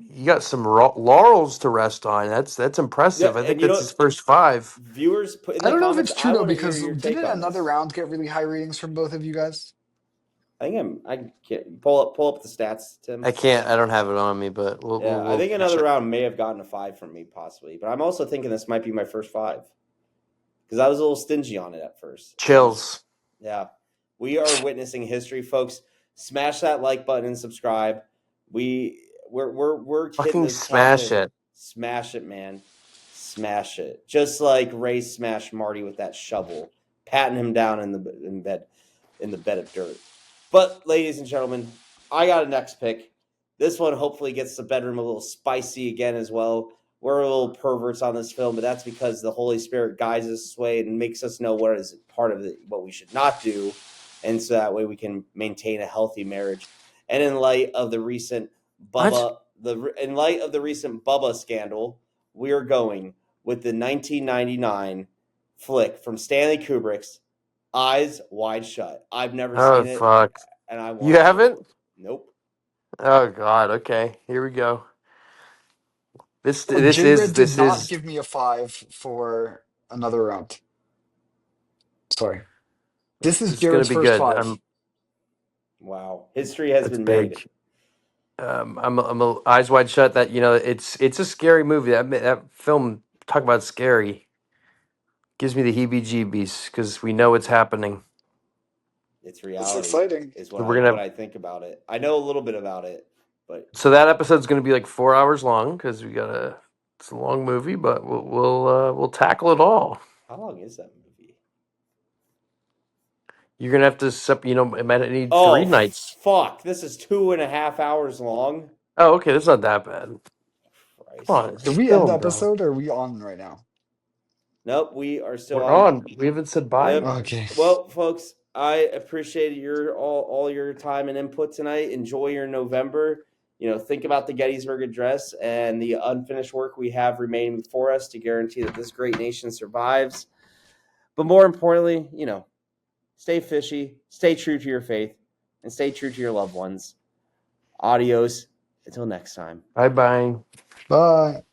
you got some laurels to rest on. That's Yeah, impressive. I think and you know that's his what? first 5. Viewers put in I the don't know if comments. it's true I though, want to hear because your take didn't on another this. round get really high ratings from both of you guys? I can't pull up the stats, Tim. I can't. I don't have it on me, but Yeah, I we'll think finish another it. round may have gotten a 5 from me, possibly. But I'm also thinking this might be my first 5 because I was a little stingy on it at first. Chills. Yeah, we are witnessing history, folks. Smash that like button and subscribe. We're hitting Fucking this top smash hit. it. Smash it, man. Smash it. Just like Ray smashed Marty with that shovel, patting him down in the bed of dirt. But ladies and gentlemen, I got a next pick. This one hopefully gets the bedroom a little spicy again as well. We're a little perverts on this film, but that's because the Holy Spirit guides us way and makes us know what is part of what we should not do, and so that way we can maintain a healthy marriage. And in light of the recent What? Bubba scandal, we are going with the 1999 flick from Stanley Kubrick's Eyes Wide Shut. I've never Oh seen it, fuck. and I You want to. haven't? Nope. Oh god. Okay. Here we go. This Oh, this J-Red is did this not is give me a 5 for another round. Sorry. This is this is gonna Jared's be first good. 5. Wow. History has That's been big. made. I'm eyes wide shut. That it's a scary movie. That film, talk about scary, gives me the heebie-jeebies because we know it's happening. It's That's reality, exciting. is So what we're I gonna what have, I think about it. I know a little bit about it, but so that episode's gonna be like 4 hours long because it's a long movie, but we'll tackle it all. how long is that movie? You're gonna have to it might need Oh 3 nights. fuck! This is 2.5 hours long. Oh, okay, that's not that bad. Come Christ. on, it's a Did we end the film, bro. episode or are we on right now? Nope, we are still We're on. on. We haven't said bye Yep. yet. Okay. Well, folks, I appreciate your all your time and input tonight. Enjoy your November. Think about the Gettysburg Address and the unfinished work we have remaining for us to guarantee that this great nation survives. But more importantly, stay fishy, stay true to your faith, and stay true to your loved ones. Adios. Until next time. Bye bye. Bye.